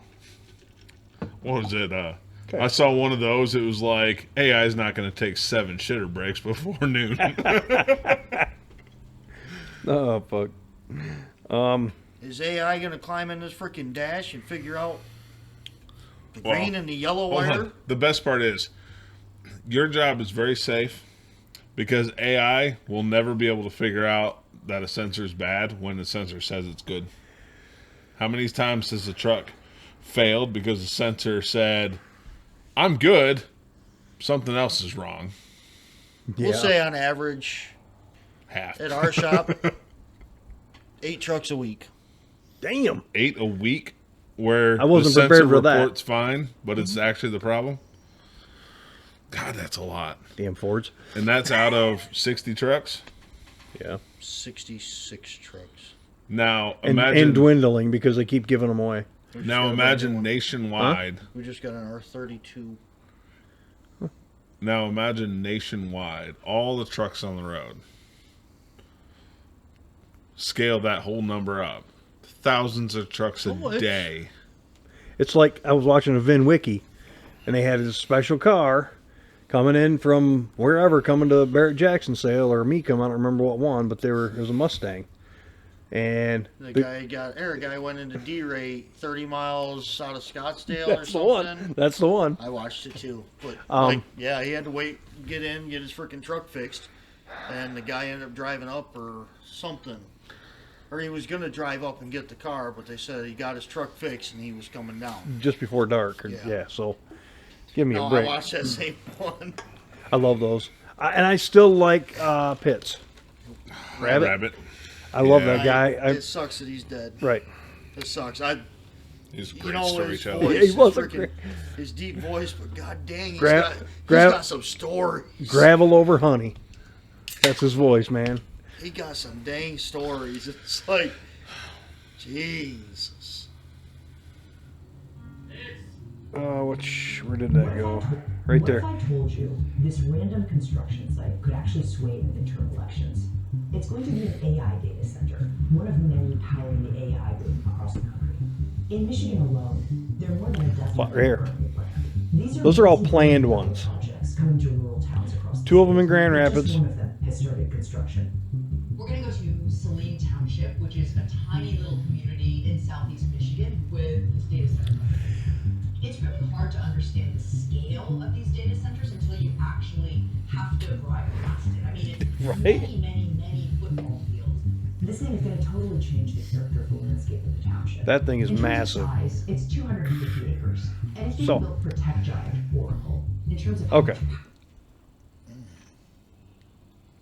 What was it? I saw one of those. It was like AI is not going to take 7 shitter breaks before noon.
Oh fuck.
Is AI going to climb in this freaking dash and figure out the
Well,
green and the yellow
Hold
wire?
on. The best part is your job is very safe because AI will never be able to figure out that a sensor is bad when the sensor says it's good? How many times has the truck failed because the sensor said, I'm good, something else is wrong?
Yeah.
We'll say on average
Half.
at our shop, 8 trucks a week.
Damn.
8 a week where
I wasn't
the
prepared
sensor
for that.
report's fine, but it's actually the problem? God, that's a lot.
Damn Fords.
And that's out of 60 trucks?
Yeah.
66 trucks.
Now,
And
imagine
dwindling because they keep giving them away.
now imagine nationwide.
We just got an R32.
Now imagine nationwide, all the trucks on the road. Scale that whole number up. Thousands of trucks a day.
It's like I was watching a Vin Wiki, and they had a special car coming in from wherever, coming to Barrett Jackson sale, or me come. I don't remember what one, but it was a Mustang. And
The guy went into D-Ray 30 miles out of Scottsdale or
that's the
something.
one. That's the one.
I watched it too. But he had to wait, get his freaking truck fixed, and the guy ended up driving up or something. Or he was going to drive up and get the car, but they said he got his truck fixed and he was coming down.
Just before dark.
Yeah.
So give me a
I
break.
watched that same one.
I love those. And I still like Pitts. Rabbit. I love that guy.
It sucks that he's dead.
Right.
It sucks.
He's a
You
great
know, his
storyteller.
voice,
He was
his,
a great-
his deep voice, but god dang, he's
Gra-
got some stories.
Gravel over honey. That's his voice, man.
He got some dang stories. It's like, Jesus.
Where did that go? Right there.
What if I told you this random construction site could actually sway the midterm elections? It's going to be an AI data center, one of many powering the AI boom across the country. In Michigan alone, there are more than a dozen
Right here.
currently planned.
Those are all
multi-billion
planned
dollar
ones.
Projects coming to rural towns across the
2 of them in
state.
Grand
Just
Rapids.
one of them has started construction.
We're going to go to Saline Township, which is a tiny little community in southeast Michigan with this data center. It's really hard to understand the scale of these data centers until you actually have to drive past it. I mean, it's
Right.
many football fields.
This thing is going to totally change the character of the landscape of the township.
That thing is
In terms of
massive.
size, it's 250 acres, and it's being
So-
built for tech giant Oracle. In terms of
Okay.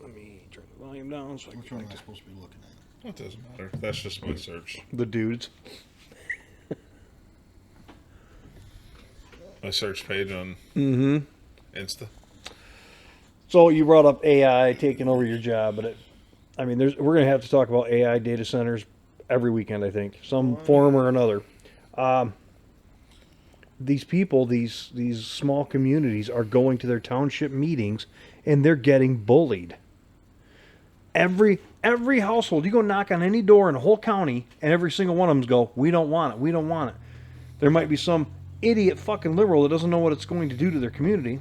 Let me turn the volume down so I
Which
can
one am I supposed to be looking at?
It doesn't matter. That's just my search.
the dudes.
My search page on Insta.
So you brought up AI taking over your job, but we're going to have to talk about AI data centers every weekend, I think, some form or another. These people, these small communities are going to their township meetings and they're getting bullied. Every household, you go knock on any door in the whole county, and every single one of them go, "We don't want it. We don't want it." There might be some idiot fucking liberal that doesn't know what it's going to do to their community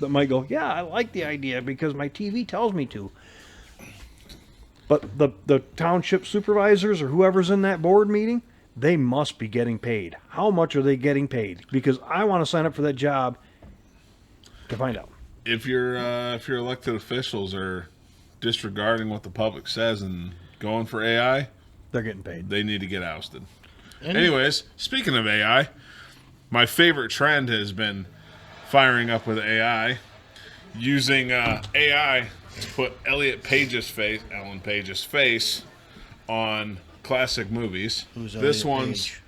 that might go, "Yeah, I like the idea because my TV tells me to." But the township supervisors or whoever's in that board meeting, they must be getting paid. How much are they getting paid? Because I want to sign up for that job to find out.
If your elected officials are disregarding what the public says and going for AI,
They're getting paid.
they need to get ousted. Anyways, speaking of AI, my favorite trend has been firing up with AI, using AI to put Ellen Page's face on classic movies.
Who's
This
Elliot
one's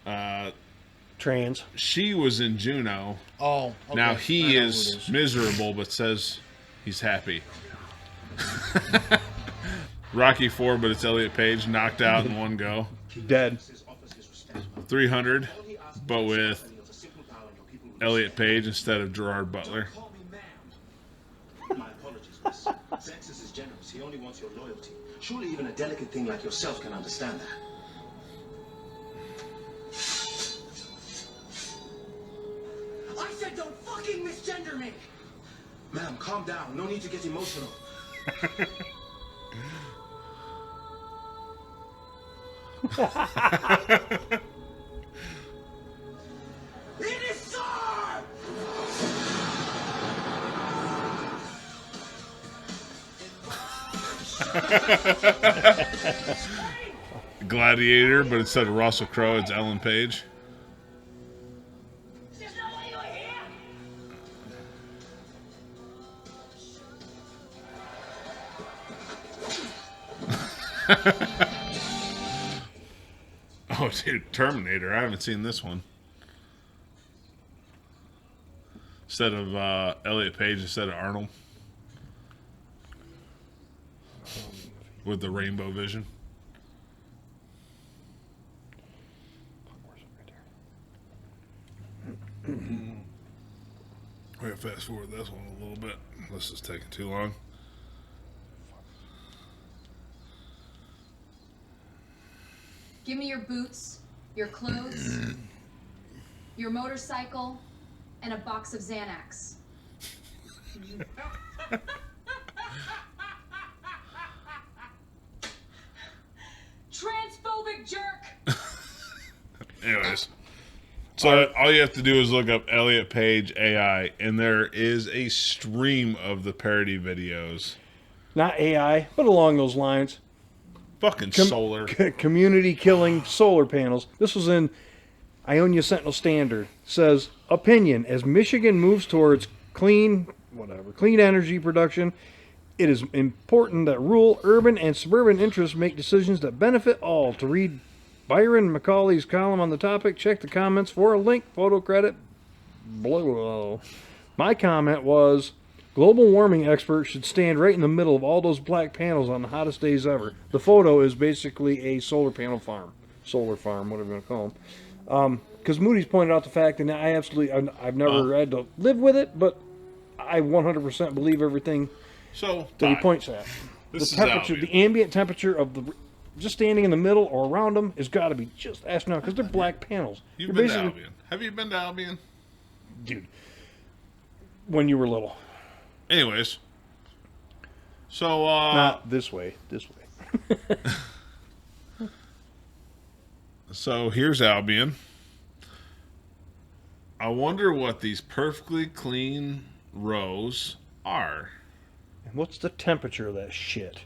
Page?
Trans.
she was in Juno.
Oh, okay.
Now
I
he
know who it
is miserable, but says he's happy. Rocky 4, but it's Elliot Page knocked out in one go.
Dead.
300, but with Elliot Page instead of Gerard Butler.
My apologies, miss. Sexus is generous. He only wants your loyalty. Surely even a delicate thing like yourself can understand that.
I said don't fucking misgender me!
Ma'am, calm down. No need to get emotional.
It is sir!
Gladiator, but instead of Russell Crowe, it's Ellen Page.
There's no way you're here.
Oh, dude, Terminator. I haven't seen this one. Instead of Elliot Page, instead of Arnold. With the rainbow vision. We're going to fast forward this one a little bit. This is taking too long.
Give me your boots, your clothes, your motorcycle, and a box of Xanax. Transphobic jerk!
Anyways. So all you have to do is look up Elliot Page AI, and there is a stream of the parody videos.
Not AI, but along those lines.
Fucking solar.
Community killing solar panels. This was in Ionia Sentinel Standard. Says, opinion, as Michigan moves towards clean energy production, it is important that rural, urban, and suburban interests make decisions that benefit all. To read Byron Macaulay's column on the topic, check the comments for a link, photo credit below. My comment was, global warming experts should stand right in the middle of all those black panels on the hottest days ever. The photo is basically a solar panel farm. Solar farm, whatever you want to call them. Because Moody's pointed out the fact, and I've never had to live with it, but I 100% believe everything that he points at. The temperature, the ambient temperature of the... just standing in the middle or around them has got to be just astronomical because they're black panels.
You've been to Albion. Have you been to Albion?
Dude, when you were little.
Anyways. So,
not this way. This way.
So, here's Albion. I wonder what these perfectly clean rows are.
And what's the temperature of that shit?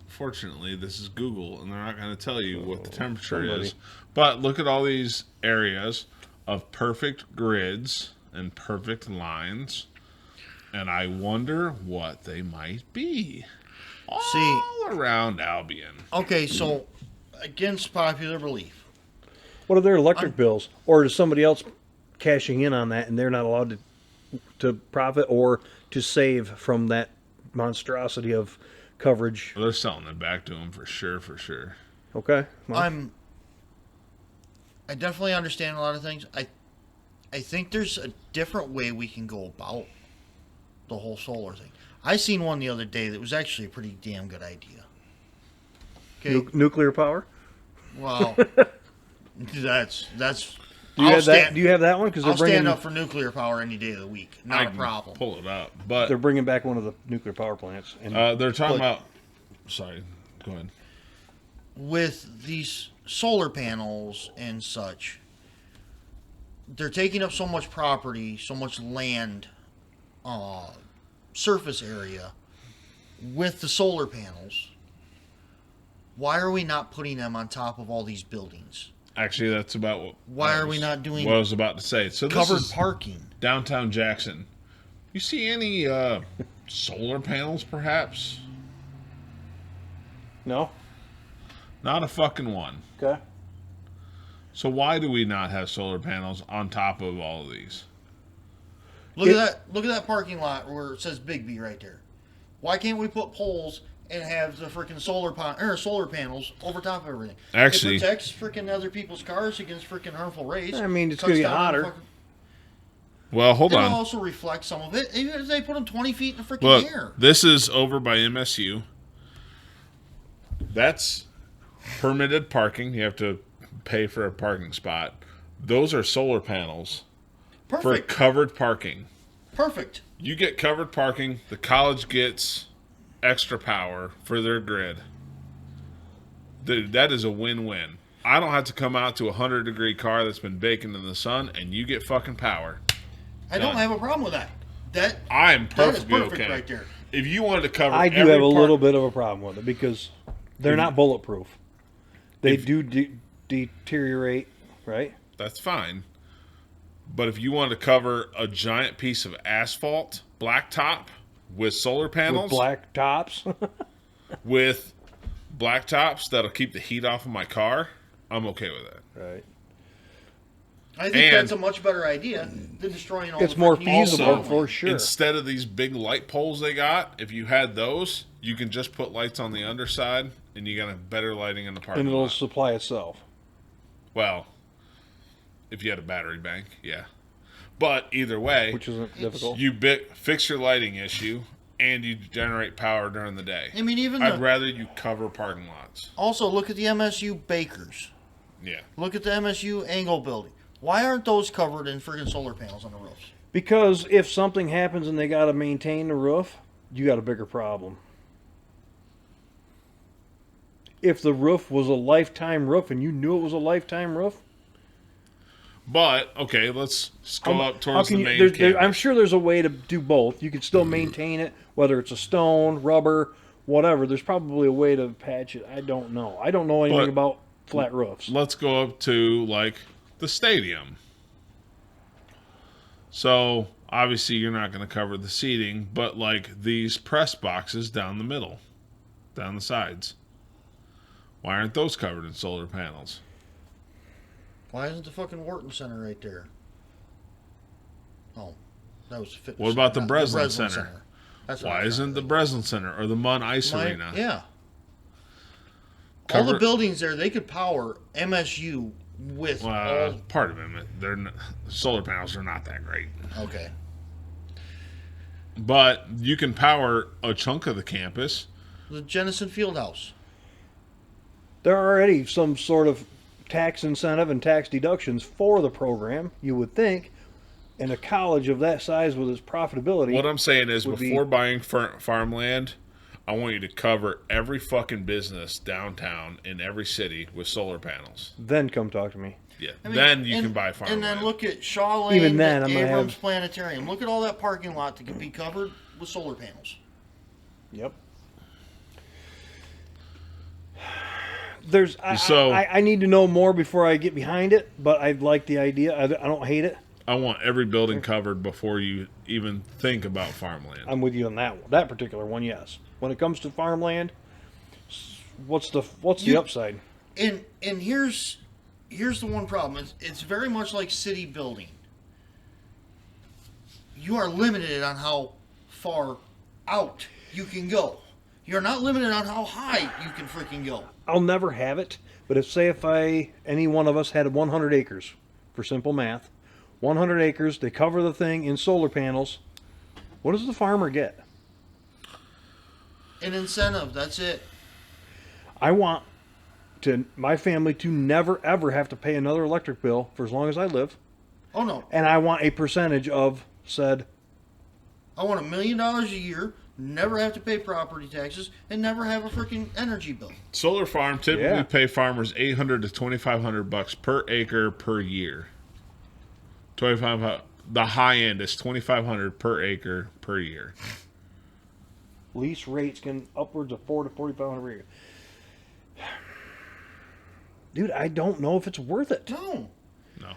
Fortunately, this is Google, and they're not going to tell you what the temperature is. But look at all these areas of perfect grids and perfect lines, and I wonder what they might be. All around Albion.
Okay, so against popular belief,
what are their electric bills, or is somebody else cashing in on that, and they're not allowed to profit or to save from that monstrosity of coverage?
Well, they're selling it back to them for sure, for sure.
Okay. Well,
I definitely understand a lot of things. I think there's a different way we can go about the whole solar thing. I seen one the other day that was actually a pretty damn good idea. Okay.
Nuclear power?
Well, that's.
Do you have that one? Because
I'll stand up for nuclear power any day of the week. Not a problem.
Pull it up, but
they're bringing back one of the nuclear power plants. And
they're talking about. Sorry, go ahead.
With these solar panels and such, they're taking up so much property, so much land, surface area with the solar panels. Why are we not putting them on top of all these buildings?
Actually, that's about what.
Why are we not doing
what I was about to say? So
covered
this is
parking?
Downtown Jackson. You see any solar panels, perhaps?
No.
Not a fucking one.
Okay.
So why do we not have solar panels on top of all of these?
Look at that! Look at that parking lot where it says Big B right there. Why can't we put poles and have the freaking solar panels over top of everything?
Actually,
it protects freaking other people's cars against freaking harmful rays.
I mean, it's going to get hotter.
Well, hold on.
It'll also reflect some of it, even if they put them 20 feet in the freaking air.
This is over by MSU. That's permitted parking. You have to pay for a parking spot. Those are solar panels for covered parking.
Perfect.
You get covered parking. The college gets extra power for their grid. Dude, that is a win-win. I don't have to come out to a 100-degree car that's been baking in the sun, and you get fucking power.
I don't have a problem with that.
I'm perfectly
perfect
okay.
right there.
if you wanted to cover,
I do
every
have a
part-
little bit of a problem with it because they're not bulletproof. They do deteriorate, right?
That's fine. But if you want to cover a giant piece of asphalt, blacktop, with solar panels,
With black tops.
with blacktops that'll keep the heat off of my car, I'm okay with that.
Right.
I think
And-
that's a much better idea than destroying all
It's
the
more
freaking
feasible
farmland.
for sure.
Instead of these big light poles they got, if you had those, you can just put lights on the underside, and you got a better lighting in the parking
And it'll
lot.
supply itself.
Well, if you had a battery bank, yeah. But either way,
Which isn't difficult.
you fix your lighting issue, and you generate power during the day.
I mean, even
I'd rather you cover parking lots.
also look at the MSU Bakers.
Yeah.
Look at the MSU Angle building. Why aren't those covered in friggin' solar panels on the roofs?
Because if something happens and they got to maintain the roof, you got a bigger problem. If the roof was a lifetime roof and you knew it was a lifetime roof,
But, okay, let's go up towards the main
I'm
campus.
sure there's a way to do both. You can still maintain it, whether it's a stone, rubber, whatever. There's probably a way to patch it. I don't know. I don't know anything
But-
about flat roofs.
Let's go up to, like, the stadium. So, obviously, you're not going to cover the seating, but, like, these press boxes down the middle, down the sides. Why aren't those covered in solar panels?
Why isn't the fucking Wharton Center right there? Oh, that was the fitness.
What about the
center, not
Breslin Center?
That's what
Why
I was
isn't the
trying to
Breslin Center or the Munn Ice
think.
Arena?
Yeah. All
Cover-
the buildings there, they could power MSU with all.
Part of them, solar panels are not that great.
Okay.
But you can power a chunk of the campus.
The Jennison Fieldhouse.
There are already some sort of tax incentive and tax deductions for the program, you would think. And a college of that size with its profitability.
What I'm saying is,
would be-
before buying farmland, I want you to cover every fucking business downtown in every city with solar panels.
Then come talk to me.
Yeah,
I mean,
then you
and-
can buy farmland.
And then look at Shaw Lane,
Even then, I'm gonna
Abrams
have-
Planetarium. Look at all that parking lot that can be covered with solar panels.
Yep. There's
So-
I need to know more before I get behind it, but I like the idea. I don't hate it.
I want every building covered before you even think about farmland.
I'm with you on that particular one. Yes. When it comes to farmland, what's the upside?
And here's the one problem. It's very much like city building. You are limited on how far out you can go. You're not limited on how high you can freaking go.
I'll never have it, but if any one of us had 100 acres, for simple math, 100 acres, they cover the thing in solar panels. What does the farmer get?
An incentive, that's it.
I want my family to never ever have to pay another electric bill for as long as I live,
Oh no.
and I want a percentage of said.
I want $1 million a year, never have to pay property taxes, and never have a freaking energy bill.
Solar farm typically
Yeah.
pay farmers $800 to $2,500 per acre per year. 25. The high end is $2,500 per acre per year.
Lease rates can upwards of $400 to $4,500 a year. Dude, I don't know if it's worth it.
No.
No,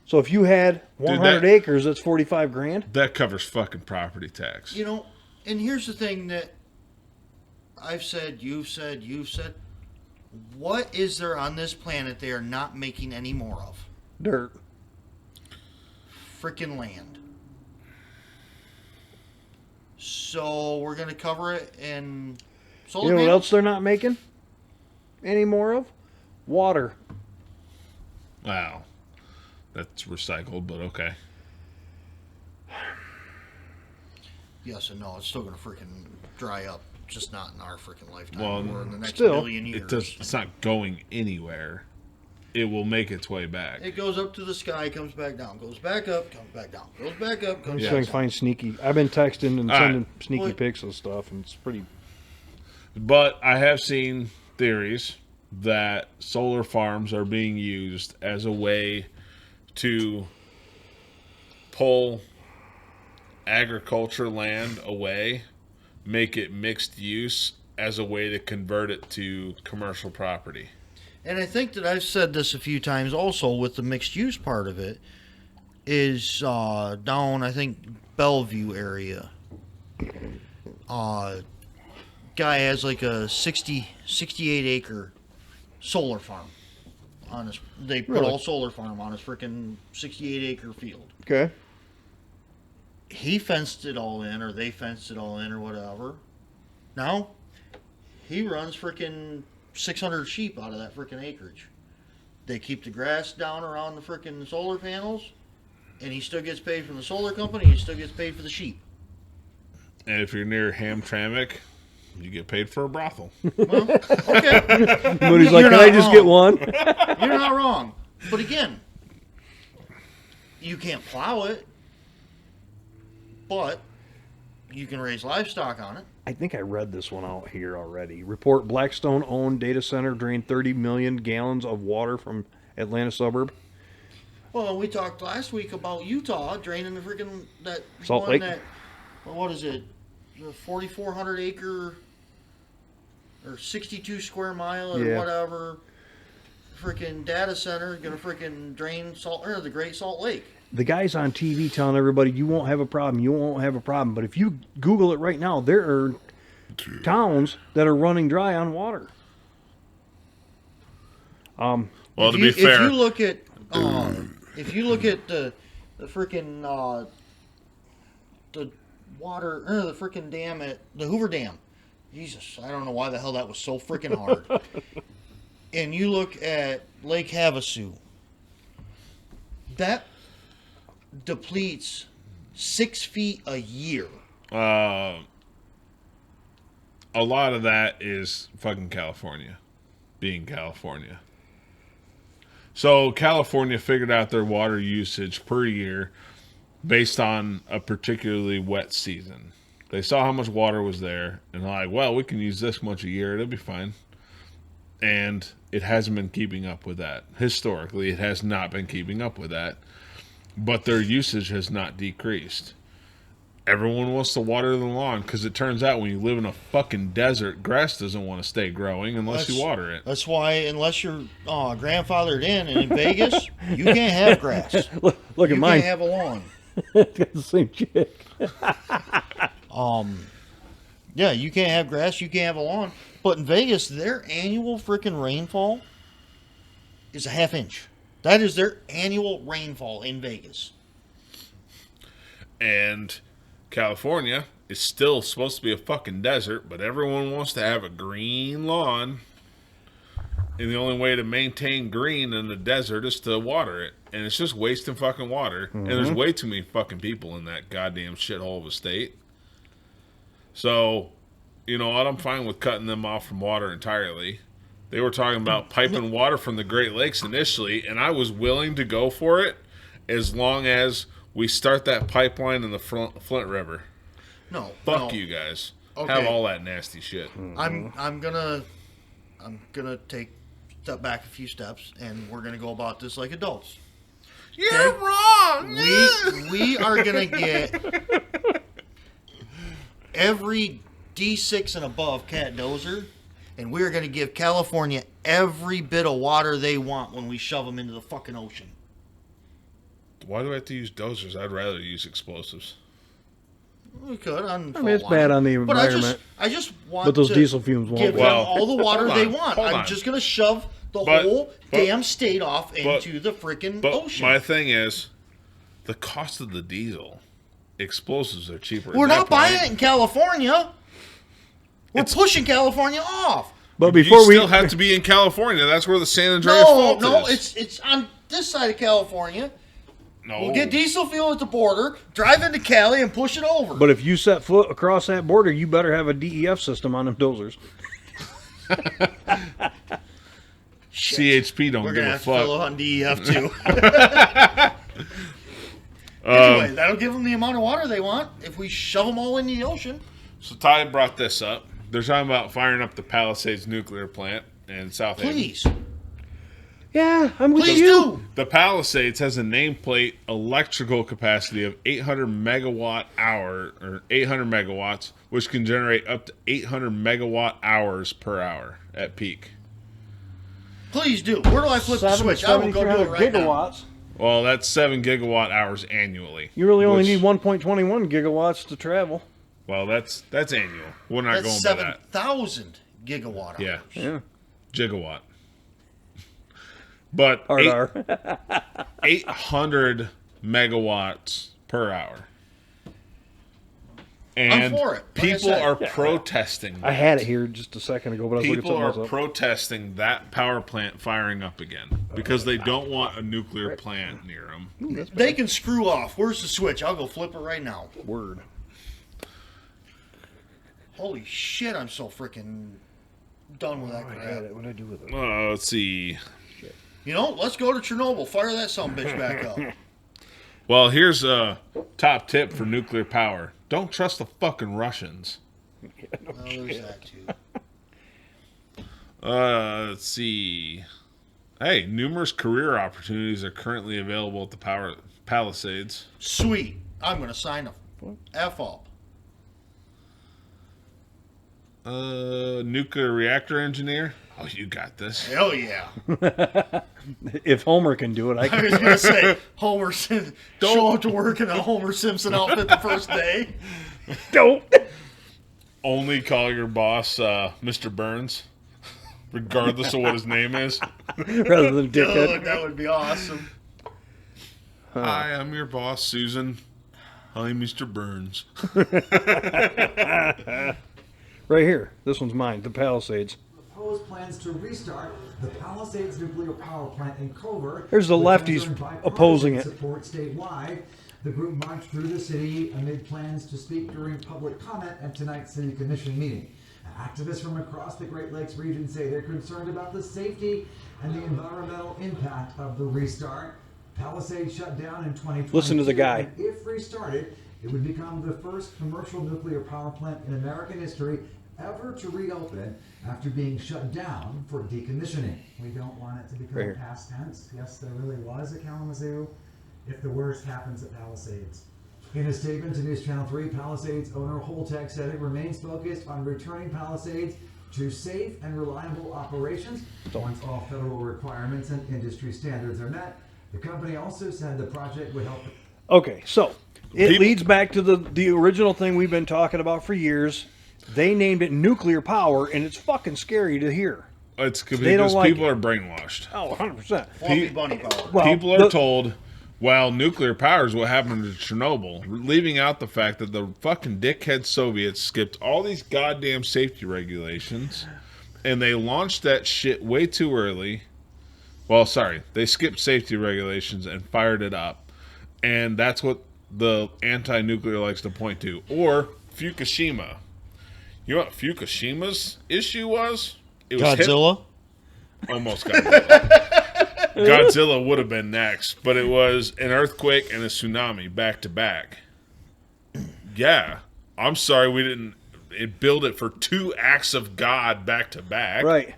So if you had 100
that-
acres, that's 45 grand.
that covers fucking property tax.
You know, and here's the thing that I've said, you've said. What is there on this planet they are not making any more of?
Dirt.
Freaking land. So we're going to cover it in solar
You know what
panels?
else they're not making any more of? Water.
Wow, that's recycled, but okay.
Yes and no. It's still going to freaking dry up. Just not in our freaking lifetime.
Well,
or in the next
still,
million years.
It's not going anywhere. It will make its way back.
It goes up to the sky, comes back down, goes back up, comes back down, goes back up,
I'm
comes
just
back
trying
down.
to find sneaky. I've been texting and
All right.
sending sneaky
Well,
pics and stuff, and it's pretty.
But I have seen theories that solar farms are being used as a way to pull agriculture land away make it mixed use as a way to convert it to commercial property.
And I think that I've said this a few times also with the mixed use part of it is down, I think, Bellevue area. Guy has like a 68 acre solar farm on his. They put
Really?
all solar farm on his freaking 68 acre field.
Okay.
He fenced it all in, or they fenced it all in, or whatever. Now he runs freaking 600 sheep out of that freaking acreage. They keep the grass down around the freaking solar panels, and he still gets paid from the solar company. He still gets paid for the sheep.
And if you're near Hamtramck, you get paid for a brothel.
Well, okay.
Moody's like,
You're
can I
not
just
wrong.
get one?
You're not wrong. But again, you can't plow it, but you can raise livestock on it.
I think I read this one out here already. Report Blackstone-owned data center drained 30 million gallons of water from Atlanta suburb.
Well, we talked last week about Utah draining the freaking that
Salt
one
Lake?
that, well, what is it, the 4,400 acre or 62 square mile or
Yeah.
whatever freaking data center gonna freaking drain the Great Salt Lake.
The guy's on TV telling everybody, you won't have a problem, you won't have a problem. But if you Google it right now, there are towns that are running dry on water.
Well, to
If
be fair,
if you look at the freaking the water the freaking dam at the Hoover Dam, Jesus, I don't know why the hell that was so freaking hard. And you look at Lake Havasu, that depletes 6 feet a year.
a lot of that is fucking California, being California. So California figured out their water usage per year based on a particularly wet season. They saw how much water was there, and they're like, well, we can use this much a year, it'll be fine. And it hasn't been keeping up with that. Historically, it has not been keeping up with that. But their usage has not decreased. Everyone wants to water the lawn because it turns out when you live in a fucking desert, grass doesn't want to stay growing unless you water it.
That's why, unless you're grandfathered in Vegas, you can't have grass.
Look
You
at mine.
can't have a lawn.
It's got the same chick.
Yeah, you can't have grass, you can't have a lawn. But in Vegas, their annual freaking rainfall is a ½ inch. That is their annual rainfall in Vegas.
And California is still supposed to be a fucking desert, but everyone wants to have a green lawn. And the only way to maintain green in the desert is to water it. And it's just wasting fucking water. And there's way too many fucking people in that goddamn shithole of a state. So, you know what? I'm fine with cutting them off from water entirely. They were talking about piping water from the Great Lakes initially, and I was willing to go for it as long as we start that pipeline in the Flint River.
No.
Fuck
no.
you guys.
Okay.
Have all that nasty shit.
I'm gonna step back a few steps, and we're gonna go about this like adults.
You're wrong.
We are gonna get every D6 and above cat dozer, and we are gonna give California every bit of water they want when we shove them into the fucking ocean.
Why do I have to use dozers? I'd rather use explosives.
We could. I
mean, it's bad on the environment.
I just want
But those
to
diesel fumes won't
give
work.
them
Well,
all the water
hold
they
on,
want.
hold
I'm
on.
just gonna shove the
But-
whole
but-
damn state off into the freaking
But
ocean.
my thing is, the cost of the diesel, explosives are cheaper.
We're
at that
not buying
point.
it in California. We're pushing California off.
But
You
before we
still have to be in California. That's where the San Andreas fault
No,
is.
it's on this side of California.
No.
We'll get diesel fuel at the border, drive into Cali, and push it over.
But if you set foot across that border, you better have a DEF system on them dozers.
CHP don't
We're
give
gonna
a
have to fill
fuck.
on DEF too. Anyway, that'll give them the amount of water they want if we shove them all in the ocean.
So Ty brought this up. They're talking about firing up the Palisades nuclear plant in South Haven.
Please.
Yeah, I'm with
Please
you.
do.
The Palisades has a nameplate electrical capacity of 800 megawatt hour or 800 megawatts, which can generate up to 800 megawatt hours per hour at peak.
Please do. Where do I flip the switch? I will go do it right now.
gigawatts.
Well, that's 7 gigawatt hours annually.
You really only
which-
need 1.21 gigawatts to travel.
Well, that's annual. We're not
That's
going by that.
7,000 gigawatt hours.
Yeah,
Yeah.
gigawatt. But
Hard R.
800 megawatts per hour. And
I'm for it. Like I
people
said.
are protesting.
I had it here just a second ago, but I was looking
People
at
are
something else up.
protesting that power plant firing up again because they don't want a nuclear plant near them.
They can screw off. Where's the switch? I'll go flip it right now.
Word.
Holy shit, I'm so freaking done with that
I had
crap.
it. What did I do with it?
Let's see.
You know, let's go to Chernobyl. Fire that sumbitch back up.
Well, here's a top tip for nuclear power. Don't trust the fucking Russians.
Well, there's that too.
Let's see. Hey, numerous career opportunities are currently available at the Palisades.
Sweet. I'm going to sign a F up.
Nuclear reactor engineer. Oh, you got this.
Hell yeah.
If Homer can do it, I
I
can.
was going to say, Homer Simpson. Show up to work in a Homer Simpson outfit the first day.
Don't.
Only call your boss Mr. Burns, regardless of what his name is.
Rather than
Oh,
dickhead.
that would be awesome.
Hi, I'm your boss, Susan. Hi, Mr. Burns.
Right here. This one's mine. The Palisades.
Proposed plans to restart the Palisades nuclear power plant in Covert.
Here's the
which
lefties
has earned bipartisan
opposing it.
Support statewide. The group marched through the city amid plans to speak during public comment at tonight's city commission meeting. Activists from across the Great Lakes region say they're concerned about the safety and the environmental impact of the restart. Palisades shut down in 2020.
Listen to the guy.
If restarted, it would become the first commercial nuclear power plant in American history ever to reopen after being shut down for decommissioning. We don't want it to become
Right here.
past tense. Yes, there really was a Kalamazoo if the worst happens at Palisades. In a statement to News Channel 3, Palisades owner Holtec said it remains focused on returning Palisades to safe and reliable operations once all federal requirements and industry standards are met. The company also said the project would help.
Okay, so it
People-
leads back to the original thing we've been talking about for years. They named it nuclear power, and it's fucking scary to hear.
It's
They don't
because
like
people
it.
are brainwashed.
Oh, 100%.
Fluffy bunny power.
Well,
People are
the-
told, well, nuclear power is what happened to Chernobyl, leaving out the fact that the fucking dickhead Soviets skipped all these goddamn safety regulations, and they launched that shit way too early. Well, sorry, they skipped safety regulations and fired it up, and that's what the anti-nuclear likes to point to. Or Fukushima. You know what Fukushima's issue was? It was
Godzilla?
Almost Godzilla. Godzilla would have been next, but it was an earthquake and a tsunami back to back. Yeah. I'm sorry we didn't build it for 2 acts of God back to back.
Right.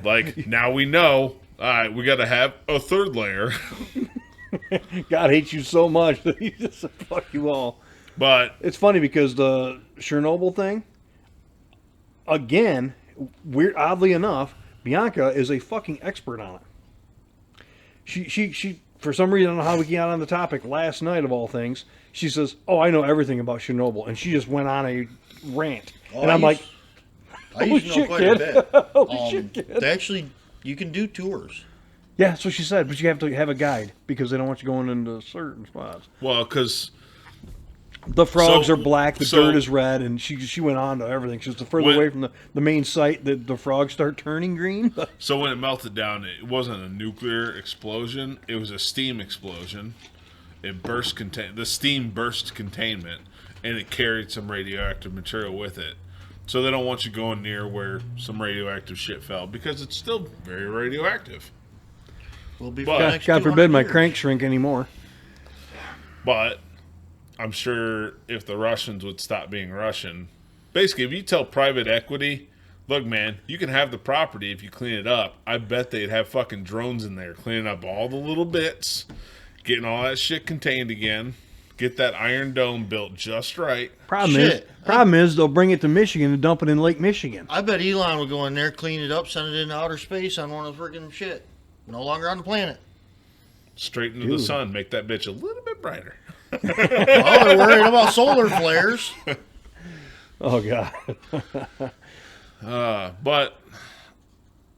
Like, now we know, all right, we got to have a third layer.
God hates you so much that he just said, fuck you all.
But
It's funny because the Chernobyl thing, again, weird, oddly enough, Bianca is a fucking expert on it. She for some reason, I don't know how we got on the topic last night of all things. She says, "Oh, I know everything about Chernobyl," and she just went on a rant, and I'm like,
I
"Holy
used to know
shit,
quite a
kid!
bit.
Holy shit, kid!"
They actually, you can do tours.
Yeah, that's what she said, but you have to have a guide because they don't want you going into certain spots.
well, because
The frogs
So-
are black, the
so-
dirt is red, and she went on to everything. She was the further
When-
away from the main site that the frogs start turning green.
so when it melted down, it wasn't a nuclear explosion; it was a steam explosion. It burst the steam burst containment, and it carried some radioactive material with it. So they don't want you going near where some radioactive shit fell because it's still very radioactive.
We'll be
But-
for the next
God
200
forbid my
years.
crank shrink anymore.
But I'm sure if the Russians would stop being Russian, basically, if you tell private equity Look, man, you can have the property if you clean it up. I bet they'd have fucking drones in there cleaning up all the little bits, getting all that shit contained again, get that Iron Dome built just right.
Problem is they'll bring it to Michigan and dump it in Lake Michigan.
I bet Elon would go in there, clean it up, send it into outer space on one of the freaking shit. No longer on the planet.
Straight into the sun, make that bitch a little bit brighter.
Well, they're worried about solar flares.
Oh, God.
But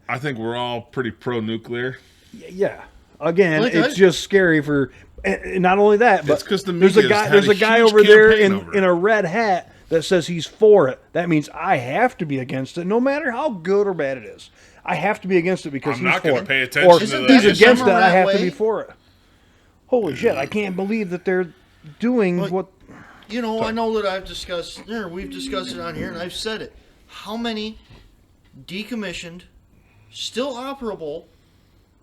I think we're all pretty pro-nuclear.
Yeah. Again,
Like,
it's just scary for... And not only that, but
It's 'cause the
there's a
media's
guy.
had
There's
a
a guy
huge
over there
campaign
in a red hat that says he's for it. That means I have to be against it, no matter how good or bad it is. I have to be against it because
I'm
he's
not
for
gonna
it.
pay attention
Or
to
he's
that.
against
Isn't
it. I have
that
to be
way?
for it. Holy shit! I can't believe that they're doing
But-
what.
You know, I know that we've discussed it on here, and I've said it. How many decommissioned, still operable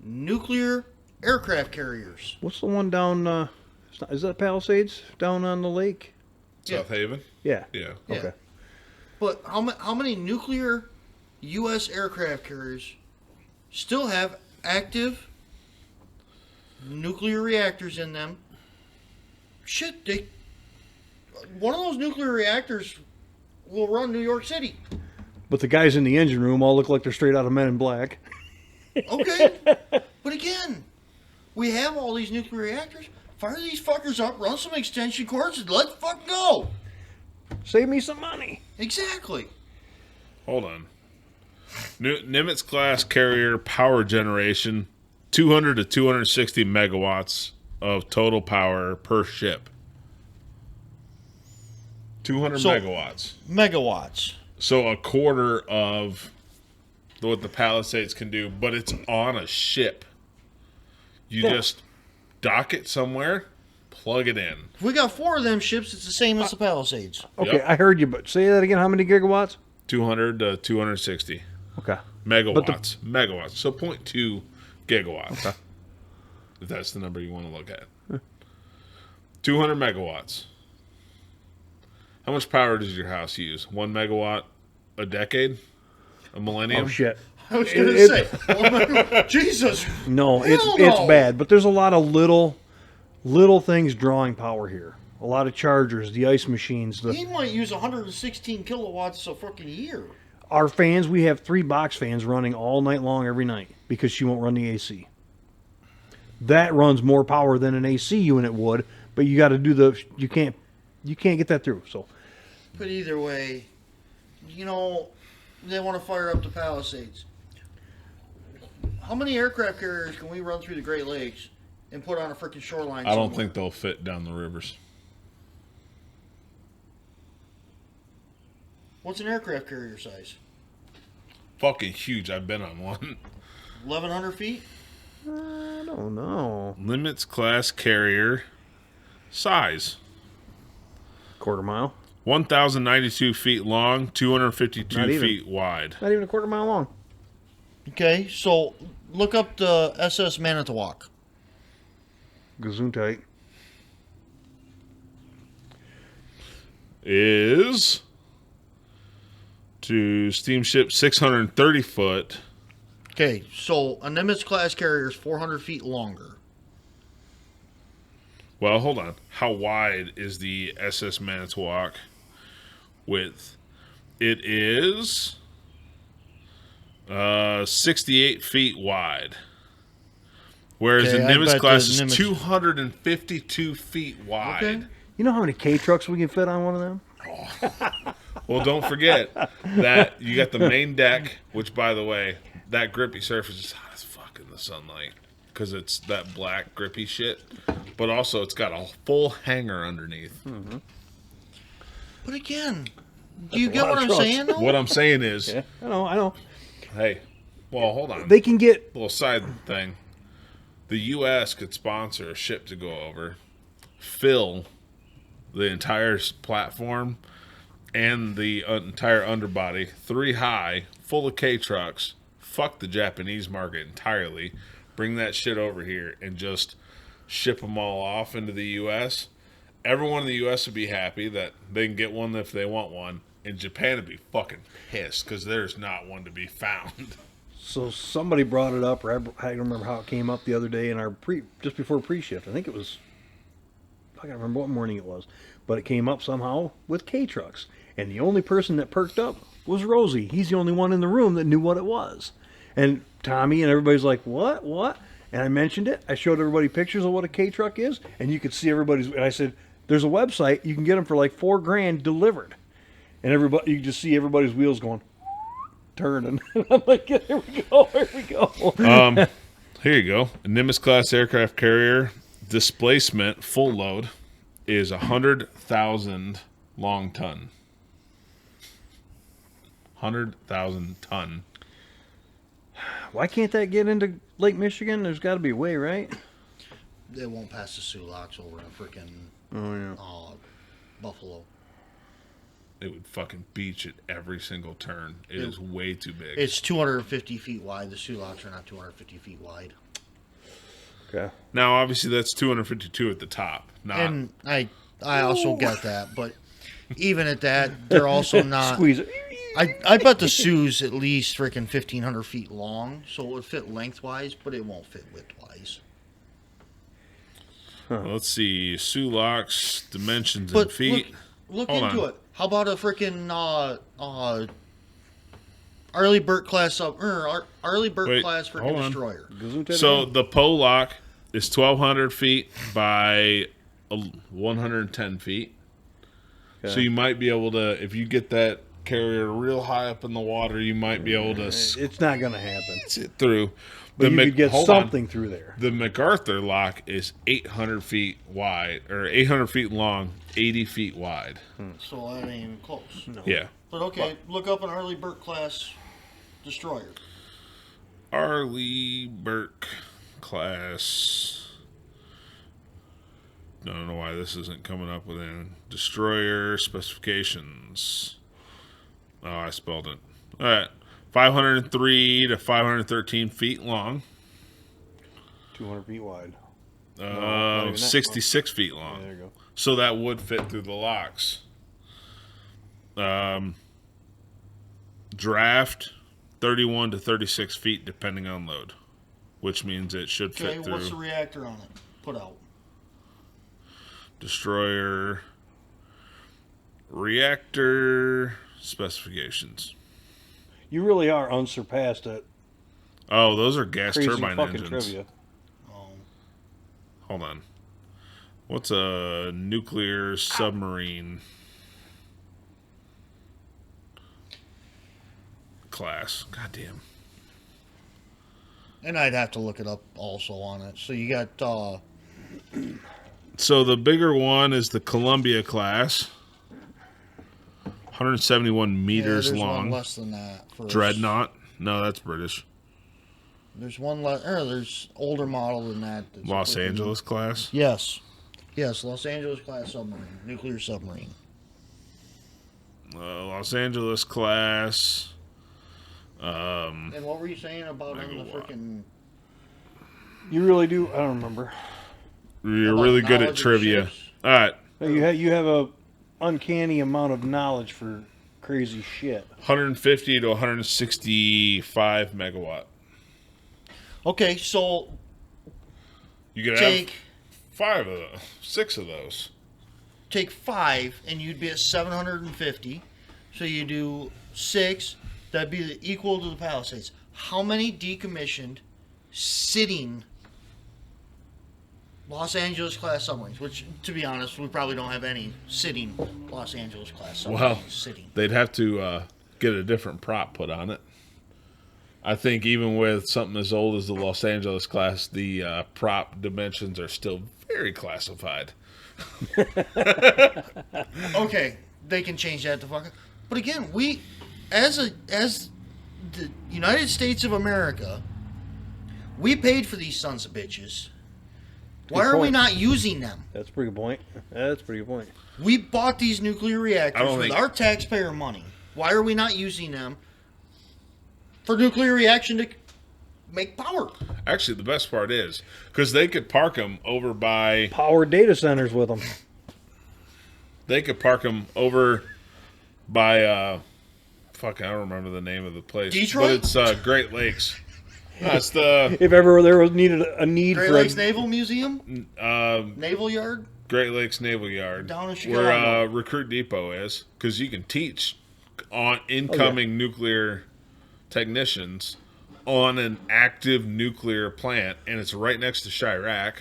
nuclear aircraft carriers?
What's the one down? Is that Palisades down on the lake?
South Haven?
Yeah.
Yeah.
Yeah.
Okay.
But how many nuclear U.S. aircraft carriers still have active nuclear reactors in them? Shit, one of those nuclear reactors will run New York City.
But the guys in the engine room all look like they're straight out of Men in Black.
Okay, but again, we have all these nuclear reactors. Fire these fuckers up, run some extension cords, and let's fucking go.
Save me some money.
Exactly.
Hold on. Nimitz class carrier power generation, 200 to 260 megawatts of total power per ship. 200
So-
megawatts.
Megawatts.
So a quarter of what the Palisades can do, but it's on a ship. You just dock it somewhere, plug it in.
If we got 4 of them ships, it's the same as the Palisades.
Okay,
Yep.
I heard you, but say that again. How many gigawatts?
200 to 260
Okay.
megawatts. Megawatts. So 0.2 gigawatts. If that's the number you want to look at. 200 megawatts. How much power does your house use? 1 megawatt a decade? A millennium?
Oh shit.
I was going to
It-
say, oh my God, Jesus.
No,
Hell
it's
no.
bad. But there's a lot of little things drawing power here. A lot of chargers, the ice machines,
He might use 116 kilowatts a fucking year.
our fans. We have 3 box fans running all night long every night because she won't run the AC. That runs more power than an AC unit would, but you got to do you can't get that through. So
But either way, you know, they want to fire up the Palisades. How many aircraft carriers can we run through the Great Lakes and put on a freaking shoreline
I don't
somewhere?
think they'll fit down the rivers.
What's an aircraft carrier size?
Fucking huge. I've been on one.
1,100 feet?
I don't know.
Limits class carrier size.
Quarter mile,
1,092 feet long,
Not
252
even.
feet wide.
not even a quarter mile long.
Okay, so look up the SS Manitowoc.
Gesundheit.
Is to steamship 630 foot.
Okay, so a Nimitz class carrier is 400 feet longer.
Well, hold on. How wide is the SS Manitowoc width? It is 68 feet wide. Whereas
Okay,
the
I
Nimitz
bet
class
the
is
Nimitz-
252 feet wide.
Okay.
You know how many K trucks we can fit on one of them?
Well, don't forget that you got the main deck, which, by the way, that grippy surface is hot as fuck in the sunlight because it's that black grippy shit. But also, it's got a full hanger underneath.
But again, do you get
lot
what
of
I'm
trucks.
saying? Though?
What I'm saying is,
Yeah, I know.
hey, well, hold on.
They can get
Little side thing. The U.S. could sponsor a ship to go over, fill the entire platform and the entire underbody 3 high, full of K trucks, fuck the Japanese market entirely, bring that shit over here and just ship them all off into the U.S. Everyone in the U.S. would be happy that they can get one if they want one, And Japan would be fucking pissed because there's not one to be found.
So somebody brought it up, or I don't remember how it came up the other day in our just before pre-shift. I think it was, I can't remember what morning it was, but it came up somehow with K-trucks. And the only person that perked up was Rosie. He's the only one in the room that knew what it was. And Tommy and everybody's like, what? And I mentioned it. I showed everybody pictures of what a K-truck is, and you could see everybody's, and I said, there's a website, you can get them for like $4,000 delivered. And everybody, you just see everybody's wheels going, turning. I'm like, here we go.
Here you go. A Nimitz class aircraft carrier displacement full load is 100,000 long ton. 100,000 ton.
Why can't that get into Lake Michigan? There's got to be a way, right?
It won't pass the Sulaks over in freaking Buffalo.
It would fucking beach at every single turn. It is way too big.
It's 250 feet wide. The Sulaks are not 250 feet wide.
Okay.
Now, obviously, that's 252 at the top. Not,
And I also get that, but even at that, they're also not.
Squeeze it.
I bet the Sue's at least freaking 1,500 feet long, so it would fit lengthwise, but it won't fit widthwise.
well, let's see. Sulaks, dimensions
But
in feet.
look
Hold
into
on.
it. How about a freaking Arleigh Burke class Arleigh Burke
Wait,
class
hold
freaking
on.
destroyer?
So the Polak is 1,200 feet by 110 feet.
Okay.
So you might be able to, if you get that carrier real high up in the water, you might be able to
It's not going to happen.
sit through.
But you could get
hold on.
something through there.
The MacArthur lock is 800 feet wide, or 800 feet long, 80 feet wide.
So that ain't even close.
No.
Yeah.
But okay, look up an Arleigh Burke class destroyer.
Arleigh Burke class. I don't know why this isn't coming up with any destroyer specifications. Oh, I spelled it. All right. 503 to 513 feet long.
200 feet wide. not even that
66 feet long.
Yeah, there you go.
So that would fit through the locks. Draft 31 to 36 feet depending on load, which means it should fit
Okay,
through.
what's the reactor on it? Put out.
Destroyer reactor specifications.
You really are unsurpassed at
Oh, those are gas
crazy
turbine
fucking
engines.
trivia.
Oh,
Hold on. What's a nuclear submarine class? Goddamn.
and I'd have to look it up also on it. So you got
So the bigger one is the Columbia class. 171 meters
there's
long.
one less than that. For
Dreadnought. No, that's British.
There's one less. There's older model than that. that's
Los
quicker than-
Angeles class.
Yes, Los Angeles class submarine, nuclear submarine.
Los Angeles class.
And what were you saying about on the
Megawatt.
freaking?
You really do. I don't remember.
You're
About
really good at
knowledge of
trivia.
ships?
All right.
You have a uncanny amount of knowledge for crazy shit.
150 to 165 megawatt.
Okay, so
You could
take
have 6 of those.
take 5, and you'd be at 750. So you do 6. That'd be equal to the Palisades. How many decommissioned, sitting Los Angeles class submarines? Which, to be honest, we probably don't have any sitting Los Angeles class submarines.
Well,
sitting.
they'd have to get a different prop put on it. I think even with something as old as the Los Angeles class, the prop dimensions are still very classified.
Okay, they can change that to fucking. But again, we, as the United States of America, we paid for these sons of bitches. Why
Good
are we
point.
not using them?
That's a pretty good point. That's a pretty good point.
We bought these nuclear
I
reactors
don't
with
think-
our taxpayer money. Why are we not using them for nuclear reaction to make power?
Actually, the best part is because they could park them over by.
Power data centers with them.
They could park them over by fuck, I don't remember the name of the place.
Detroit?
But it's Great Lakes. No, it's the
If ever there was a need
Great
for
Lakes
a,
Naval Museum?
um,
Naval Yard?
Great Lakes Naval Yard,
Down in Chicago.
where Recruit Depot is, because you can teach on incoming nuclear technicians on an active nuclear plant, and it's right next to Chirac.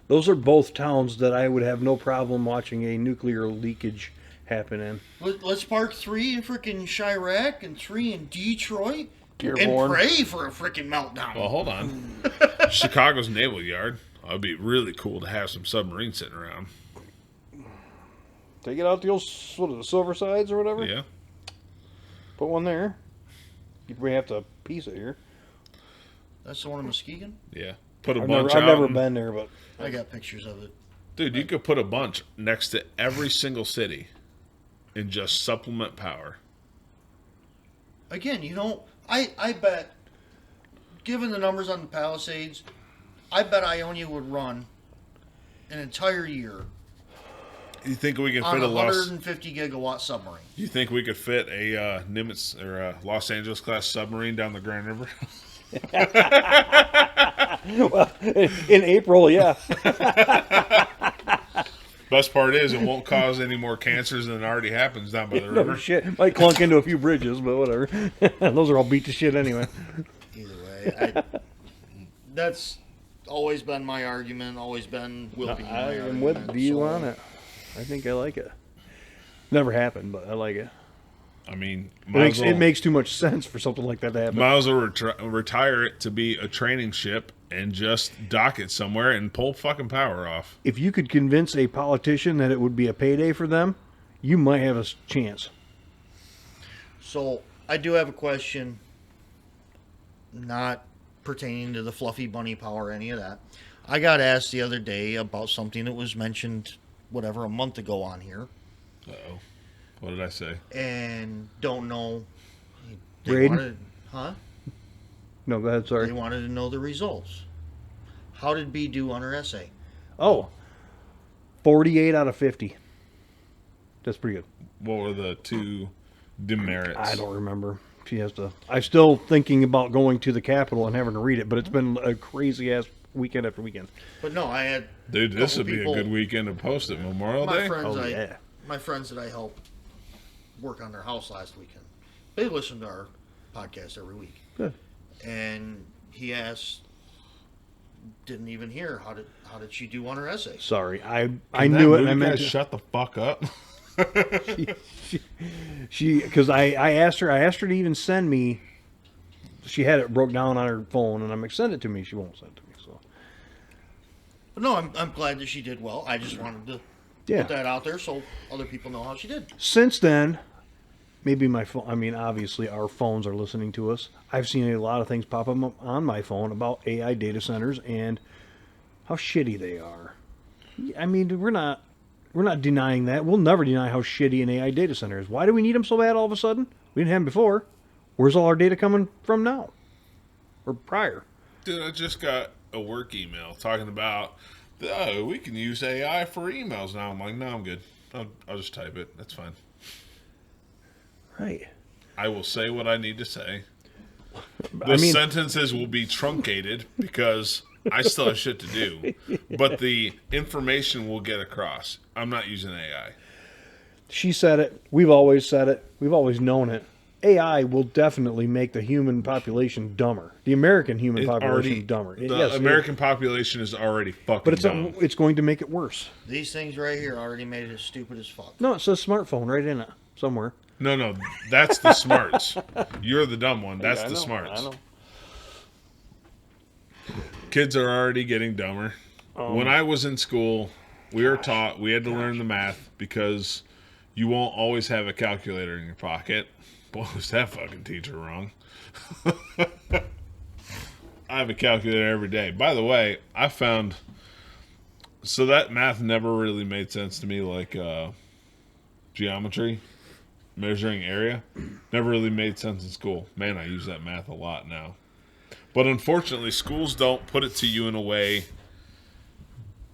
those are both towns that I would have no problem watching a nuclear leakage happen in.
Let's park 3 in freaking Chirac and 3 in Detroit
Dearborn.
and pray for a freaking meltdown.
Well, hold on. Chicago's Naval Yard. It'd be really cool to have some submarines sitting around.
Take it out the old, what are the Silver Sides or whatever?
Yeah.
Put one there. You may have to piece it here.
That's the one in Muskegon?
Yeah. Put a
I've
bunch
never,
out.
I've never
and-
been there, but
I got pictures of it.
Dude, you could put a bunch next to every single city and just supplement power.
Again, I bet, given the numbers on the Palisades, I bet Ionia would run an entire year
You think we can
on
fit
a
a Los?
150 gigawatt submarine.
You think we could fit a Nimitz or a Los Angeles class submarine down the Grand River?
well, in April, yeah.
Best part is it won't cause any more cancers than already happens down by the
No
river.
shit. Might clunk into a few bridges, but whatever. Those are all beat to shit anyway.
Either way, that's always been my argument. Always been will be.
I
My
am with
argument,
you
so-
on it. I think I like it. Never happened, but I like it.
I mean,
It makes too much sense for something like that to happen.
might as well retire it to be a training ship and just dock it somewhere and pull fucking power off.
If you could convince a politician that it would be a payday for them, you might have a chance.
So I do have a question, not pertaining to the fluffy bunny power or any of that. I got asked the other day about something that was mentioned, whatever, a month ago on here,
Uh-oh. What did I say?
and don't know. They
Braden?
wanted, huh?
No, go ahead,
They
sorry.
wanted to know the results. How did B do on her essay?
Oh, 48 out of 50. That's pretty good.
What were the two demerits?
I don't remember. She has to. I'm still thinking about going to the Capitol and having to read it, but it's been a crazy ass weekend after weekend.
But no, I had
Dude, this would
couple
be a
people-
good weekend to post it Memorial
my
Day.
friends.
Oh, yeah.
My friends that I helped work on their house last weekend. They listen to our podcast every week.
Good.
And he asked, didn't even hear how did she do on her essay?
Sorry, I
Can
knew
that
it. And I
movie
meant
guy shut the fuck up.
she because I asked her to even send me. She had it broke down on her phone, and I'm like, send it to me. She won't send it to me. So
But no, I'm glad that she did well. I just wanted to
yeah.
put that out there so other people know how she did.
Since then, maybe my phone. I mean, obviously our phones are listening to us. I've seen a lot of things pop up on my phone about AI data centers and how shitty they are. I mean, we're not denying that. We'll never deny how shitty an AI data center is. Why do we need them so bad all of a sudden? We didn't have them before. Where's all our data coming from now? Or prior?
Dude, I just got a work email talking about, oh, we can use AI for emails now. I'm like, no, I'm good. I'll just type it. That's fine.
Right.
I will say what I need to say. The
I mean,
sentences will be truncated because I still have shit to do. But the information will get across. I'm not using AI.
she said it. We've always said it. We've always known it. AI will definitely make the human population dumber. The American human
It's
population
already
dumber.
The
Yes,
American population is already fucking
but
dumb.
it's going to make it worse.
These things right here already made it as stupid as fuck.
No, it says smartphone right in it somewhere.
No, that's the smarts. You're the dumb one. That's
Yeah, I
the
know,
smarts.
I know.
Kids are already getting dumber. When I was in school, we were taught we had to learn the math because you won't always have a calculator in your pocket. Boy, was that fucking teacher wrong. I have a calculator every day. By the way, I found... So that math never really made sense to me, like geometry, measuring area. Never really made sense in school. Man, I use that math a lot now. But unfortunately, schools don't put it to you in a way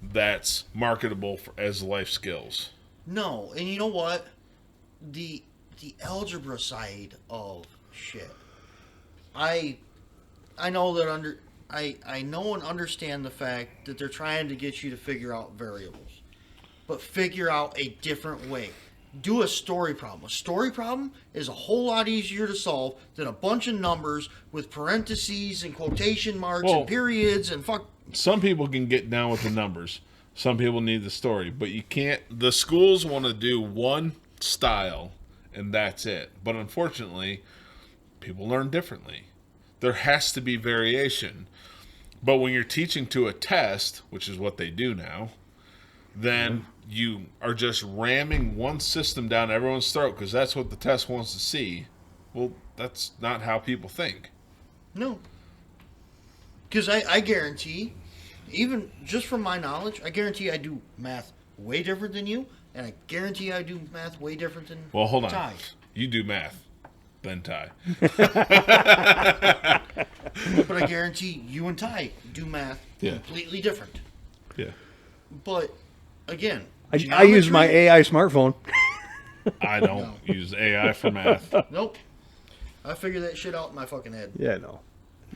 that's marketable as life skills.
No, and you know what? The the algebra side of shit. I know that I know and understand the fact that they're trying to get you to figure out variables, but figure out a different way. Do a story problem. A story problem is a whole lot easier to solve than a bunch of numbers with parentheses and quotation marks and periods and fuck.
Some people can get down with the numbers. Some people need the story, but you can't. The schools want to do one style and that's it. But unfortunately, people learn differently. There has to be variation. But when you're teaching to a test, which is what they do now, then you are just ramming one system down everyone's throat because that's what the test wants to see. Well, that's not how people think.
No. Because I guarantee, even just from my knowledge, I guarantee I do math way different than you, and I guarantee I do math way different than
Well, hold on.
Ty.
You do math, then Ty.
But I guarantee you and Ty do math completely different.
Yeah.
But, again,
I use my AI smartphone.
I don't use AI for math.
Nope. I figure that shit out in my fucking head.
Yeah, no.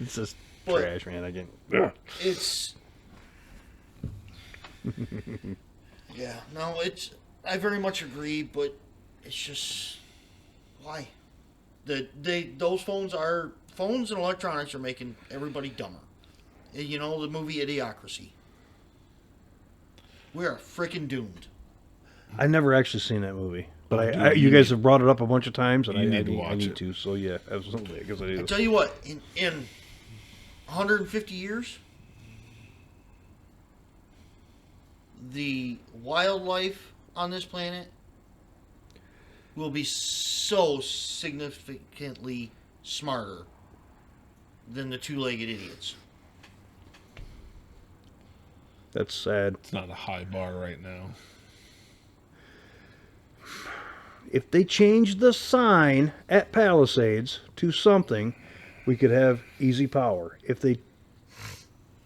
It's just trash, man. I get
It's... Yeah, no, I very much agree, but it's just... Why? Those phones and electronics are making everybody dumber. You know, the movie Idiocracy. We are freaking doomed.
I've never actually seen that movie, but you guys have brought it up a bunch of times, and I need to. So yeah, absolutely, because I do.
I tell you what, in 150 years, the wildlife on this planet will be so significantly smarter than the two-legged idiots.
That's sad.
It's not a high bar right now.
If they change the sign at Palisades to something, we could have easy power. If they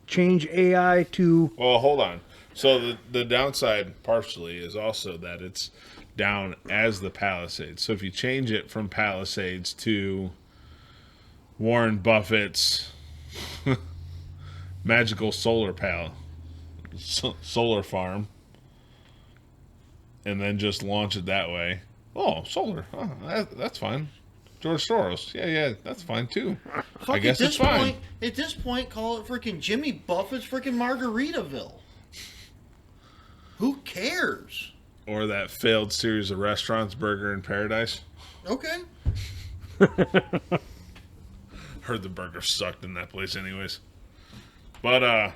change AI to...
Well, hold on. So the downside partially is also that it's down as the Palisades. So if you change it from Palisades to Warren Buffett's magical solar farm, and then just launch it that way. Oh, solar. Oh, that's fine. George Soros. Yeah, that's fine too.
Fuck,
I guess it's fine.
At this point, call it freaking Jimmy Buffett's freaking Margaritaville. Who cares?
Or that failed series of restaurants, Burger in Paradise.
Okay.
Heard the burger sucked in that place anyways. But,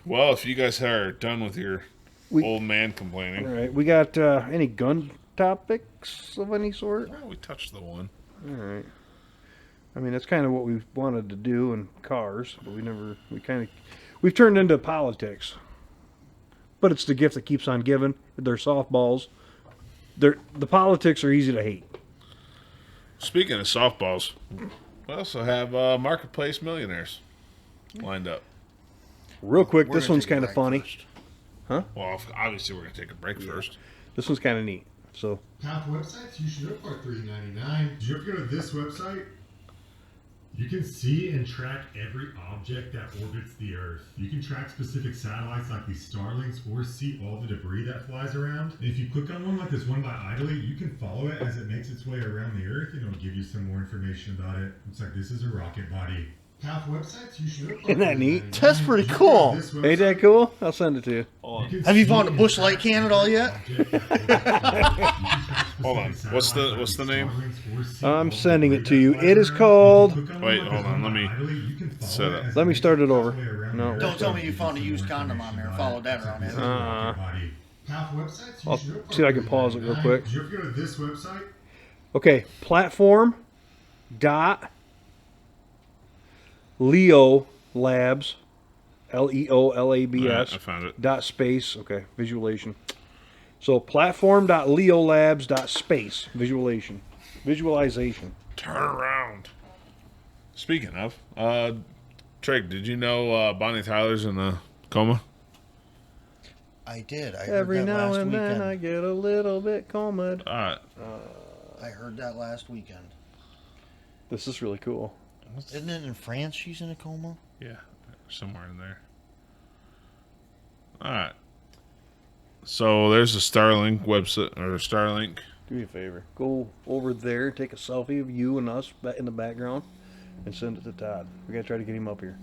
well, if you guys are done with your old man complaining.
All right. We got any gun topics of any sort?
Well, we touched the one.
All right. I mean, that's kind of what we wanted to do in cars, but we've turned into politics. But it's the gift that keeps on giving. They're softballs. The politics are easy to hate.
Speaking of softballs, we also have Marketplace Millionaires lined up.
Real quick, this one's kind of funny. Huh?
Well, obviously we're going to take a break first.
This one's kind of neat. So,
Top websites you should look for $3.99. Did you ever go to this website? You can see and track every object that orbits the Earth. You can track specific satellites like these Starlinks or see all the debris that flies around. And if you click on one like this one by Idly, you can follow it as it makes its way around the Earth and it'll give you some more information about it. Looks like this is a rocket body. Top websites you should look for.
Isn't that neat?
That's pretty cool.
Ain't that cool? I'll send it to you.
Have you found a Busch Light can at all yet?
Hold on. What's the name?
I'm sending it to you. It is called...
Wait, hold on. Let me set it.
Let me start it over. No.
Don't tell me you found a used condom on there and followed that around.
I'll see if I can pause it real quick.
Did you ever go to this website?
Okay, platform dot Leo Labs, LEOLABS.
I found it.
Dot space. Okay, visualization. So platform.leolabs.space visualization.
Turn around. Speaking of, Treg, did you know Bonnie Tyler's in a coma?
I did. I
Every
heard that
now
last
and then
weekend.
I get a little bit comed.
I heard that last weekend.
This is really cool.
Isn't it in France she's in a coma?
Yeah, somewhere in there. All right. So there's a Starlink website, or Starlink.
Do me a favor. Go over there, take a selfie of you and us in the background, and send it to Todd. We gotta try to get him up here.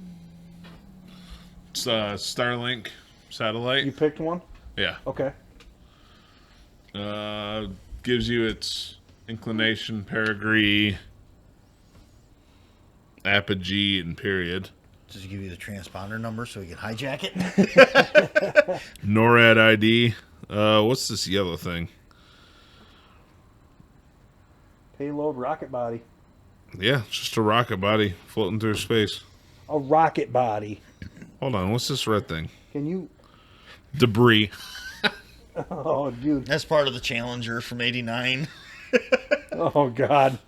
It's Starlink satellite.
You picked one?
Yeah.
Okay.
Gives you its inclination, perigee, apogee, and period.
Does it give you the transponder number so we can hijack it?
NORAD ID. What's this yellow thing?
Payload rocket body.
Yeah, it's just a rocket body floating through space.
A rocket body.
Hold on, what's this red thing?
Can you?
Debris.
Oh, dude.
That's part of the Challenger from '89.
Oh, God.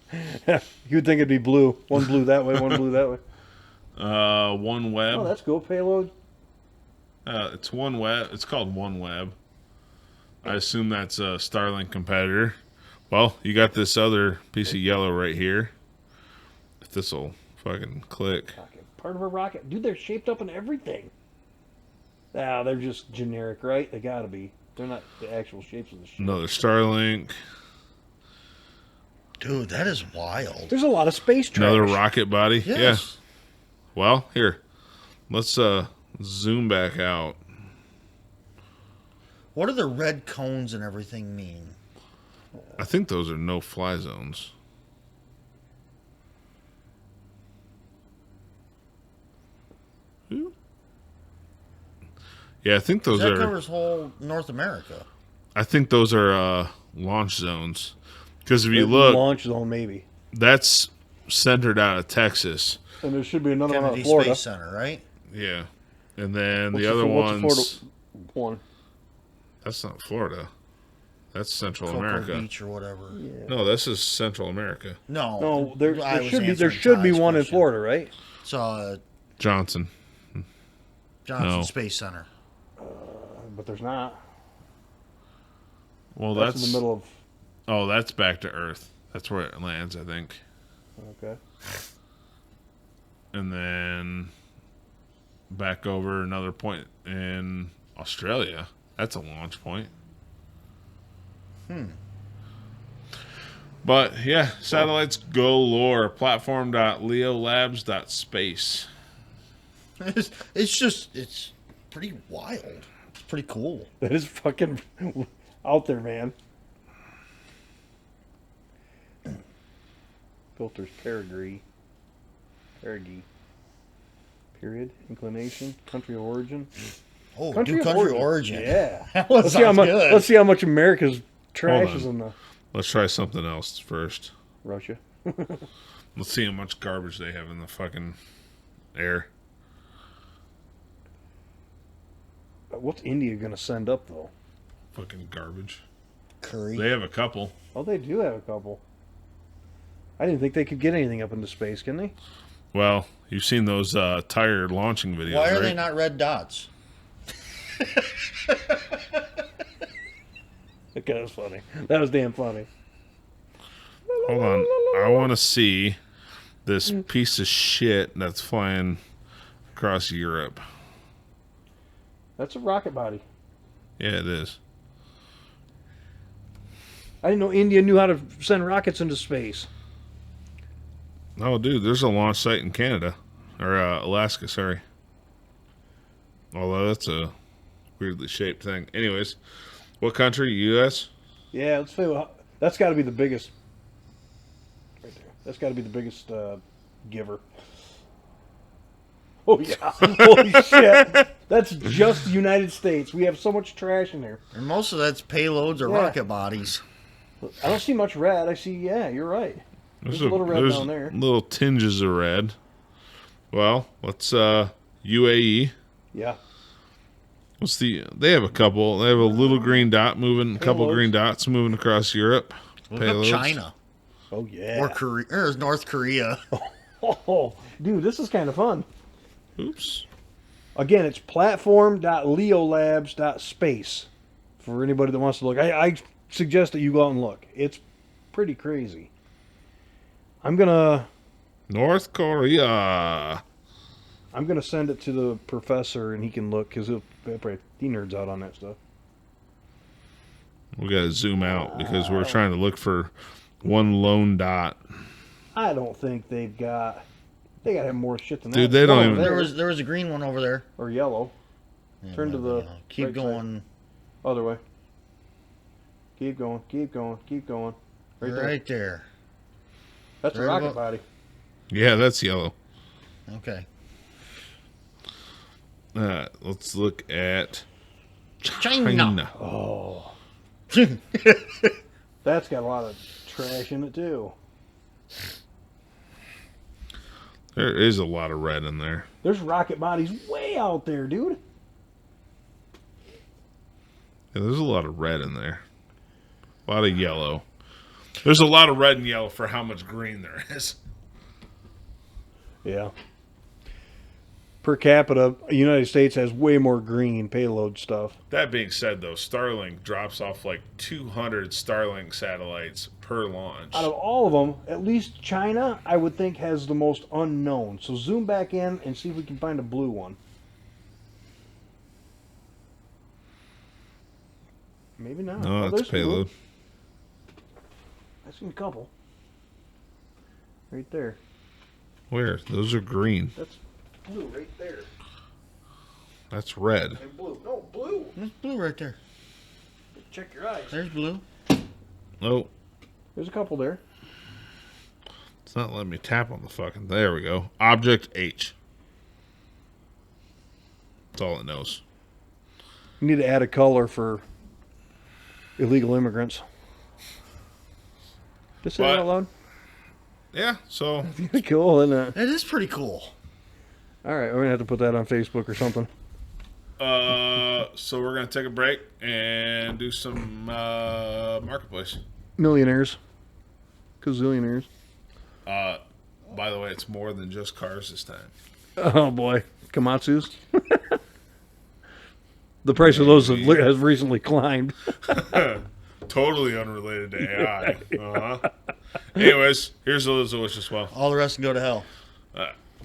You'd think it'd be blue. One blue that way, one blue that way.
OneWeb.
Oh, that's cool. Payload.
It's OneWeb. It's called OneWeb. I assume that's a Starlink competitor. Well, you got this other piece of yellow right here. If this will fucking click.
Part of a rocket. Dude, they're shaped up in everything. Ah, they're just generic, right? They gotta be. They're not the actual shapes of the ship.
Another Starlink.
Dude, that is wild.
There's a lot of space trash.
Another rocket body.
Yes.
Yeah. Well, here. Let's zoom back out.
What do the red cones and everything mean?
I think those are no-fly zones. Yeah, I think those
that
are.
covers whole North America.
I think those are launch zones. Because if you look,
launch zone maybe.
that's centered out of Texas.
And there should be another one out
Kennedy
of Florida.
Space Center, right?
Yeah, and then
What's
the other
what's
ones.
Florida one?
That's not Florida. That's Central
Cocoa
America.
Beach or whatever.
No, this is Central America.
No,
No, there
I was
should be
answering Todd's
one in
question.
Florida, right?
It's
Johnson.
Johnson
No.
Space Center.
But there's not.
Well,
That's
that's
in the middle of.
Oh, that's back to Earth. That's where it lands, I think.
Okay.
And then back over another point in Australia. That's a launch point. But yeah, satellites galore. Platform.leolabs.space.
It's pretty wild. It's pretty cool.
That is fucking out there, man. Filters perigee. Period. Inclination. Country of origin.
Oh, country of origin.
Yeah.
That
Let's see how much.
good.
Let's see how much America's trash
Hold
is
on.
in the
Let's try something else first.
Russia.
Let's see how much garbage they have in the fucking air.
What's India gonna send up though?
Fucking garbage.
Curry.
They have a couple.
Oh, they do have a couple. I didn't think they could get anything up into space, can they?
Well, you've seen those tire launching videos,
Why are
right?
they not red dots?
Okay, that was funny. That was damn funny.
Hold on. I want to see this piece of shit that's flying across Europe.
That's a rocket body.
Yeah, it is.
I didn't know India knew how to send rockets into space.
Oh, dude, there's a launch site in Canada. Or Alaska, sorry. Although that's a weirdly shaped thing. Anyways, what country? U.S.?
Yeah, let's say that's got to be the biggest. Right there. That's got to be the biggest giver. Oh yeah! Holy shit! That's just the United States. We have so much trash in there.
And most of that's payloads or
Yeah.
rocket bodies.
I don't see much red. I see, yeah, you're right. There's a little red
there's
down there.
little tinges of red. Well, let's UAE.
Yeah.
They have a couple. They have a little green dot moving, a couple
Payloads.
green dots moving across Europe.
Look up
Payloads.
China
Oh yeah.
or Korea or North Korea.
Oh, dude, this is kind of fun.
Oops.
Again, it's platform.leolabs.space for anybody that wants to look. I suggest that you go out and look. It's pretty crazy. I'm gonna
North Korea.
send it to the professor and he can look because he nerds out on that stuff.
We gotta zoom out because we're trying to look for one lone dot.
I don't think they gotta have more shit than
Dude,
that.
they don't
One
even-
over
There was a green one over there.
or yellow.
Yeah,
Turn to the
keep
right
going.
Other way. Keep going. Keep going. Keep going. Right there.
Right there.
That's a
Right
rocket
about-
body.
Yeah, that's yellow.
Okay.
Let's look at
China.
Oh. That's got a lot of trash in it too.
There is a lot of red in there.
There's rocket bodies way out there, dude.
Yeah, there's a lot of red in there. A lot of yellow. There's a lot of red and yellow for how much green there is.
Yeah. Per capita, United States has way more green payload stuff.
That being said, though, Starlink drops off like 200 Starlink satellites per launch.
Out of all of them, at least China, I would think, has the most unknown. So zoom back in and see if we can find a blue one. Maybe not.
No,
Oh,
that's
there's blue.
payload.
I've seen a couple. Right there.
Where? Those are green.
That's blue right there.
That's red.
And blue. No, blue.
There's blue right there.
Check your eyes.
There's blue.
Oh,
There's a couple there.
it's not letting me tap on the fucking. There we go. Object H. That's all it knows.
You need to add a color for illegal immigrants. Just say that
What?
out loud.
Yeah, so
Cool, isn't it?
It is pretty cool.
All right, we're gonna have to put that on Facebook or something.
so we're gonna take a break and do some marketplace.
Millionaires, gazillionaires.
By the way, it's more than just cars this time.
Oh boy, Komatsu's. The price of those has recently climbed.
Totally unrelated to AI. Anyways, here's a delicious well.
All the rest can go to hell.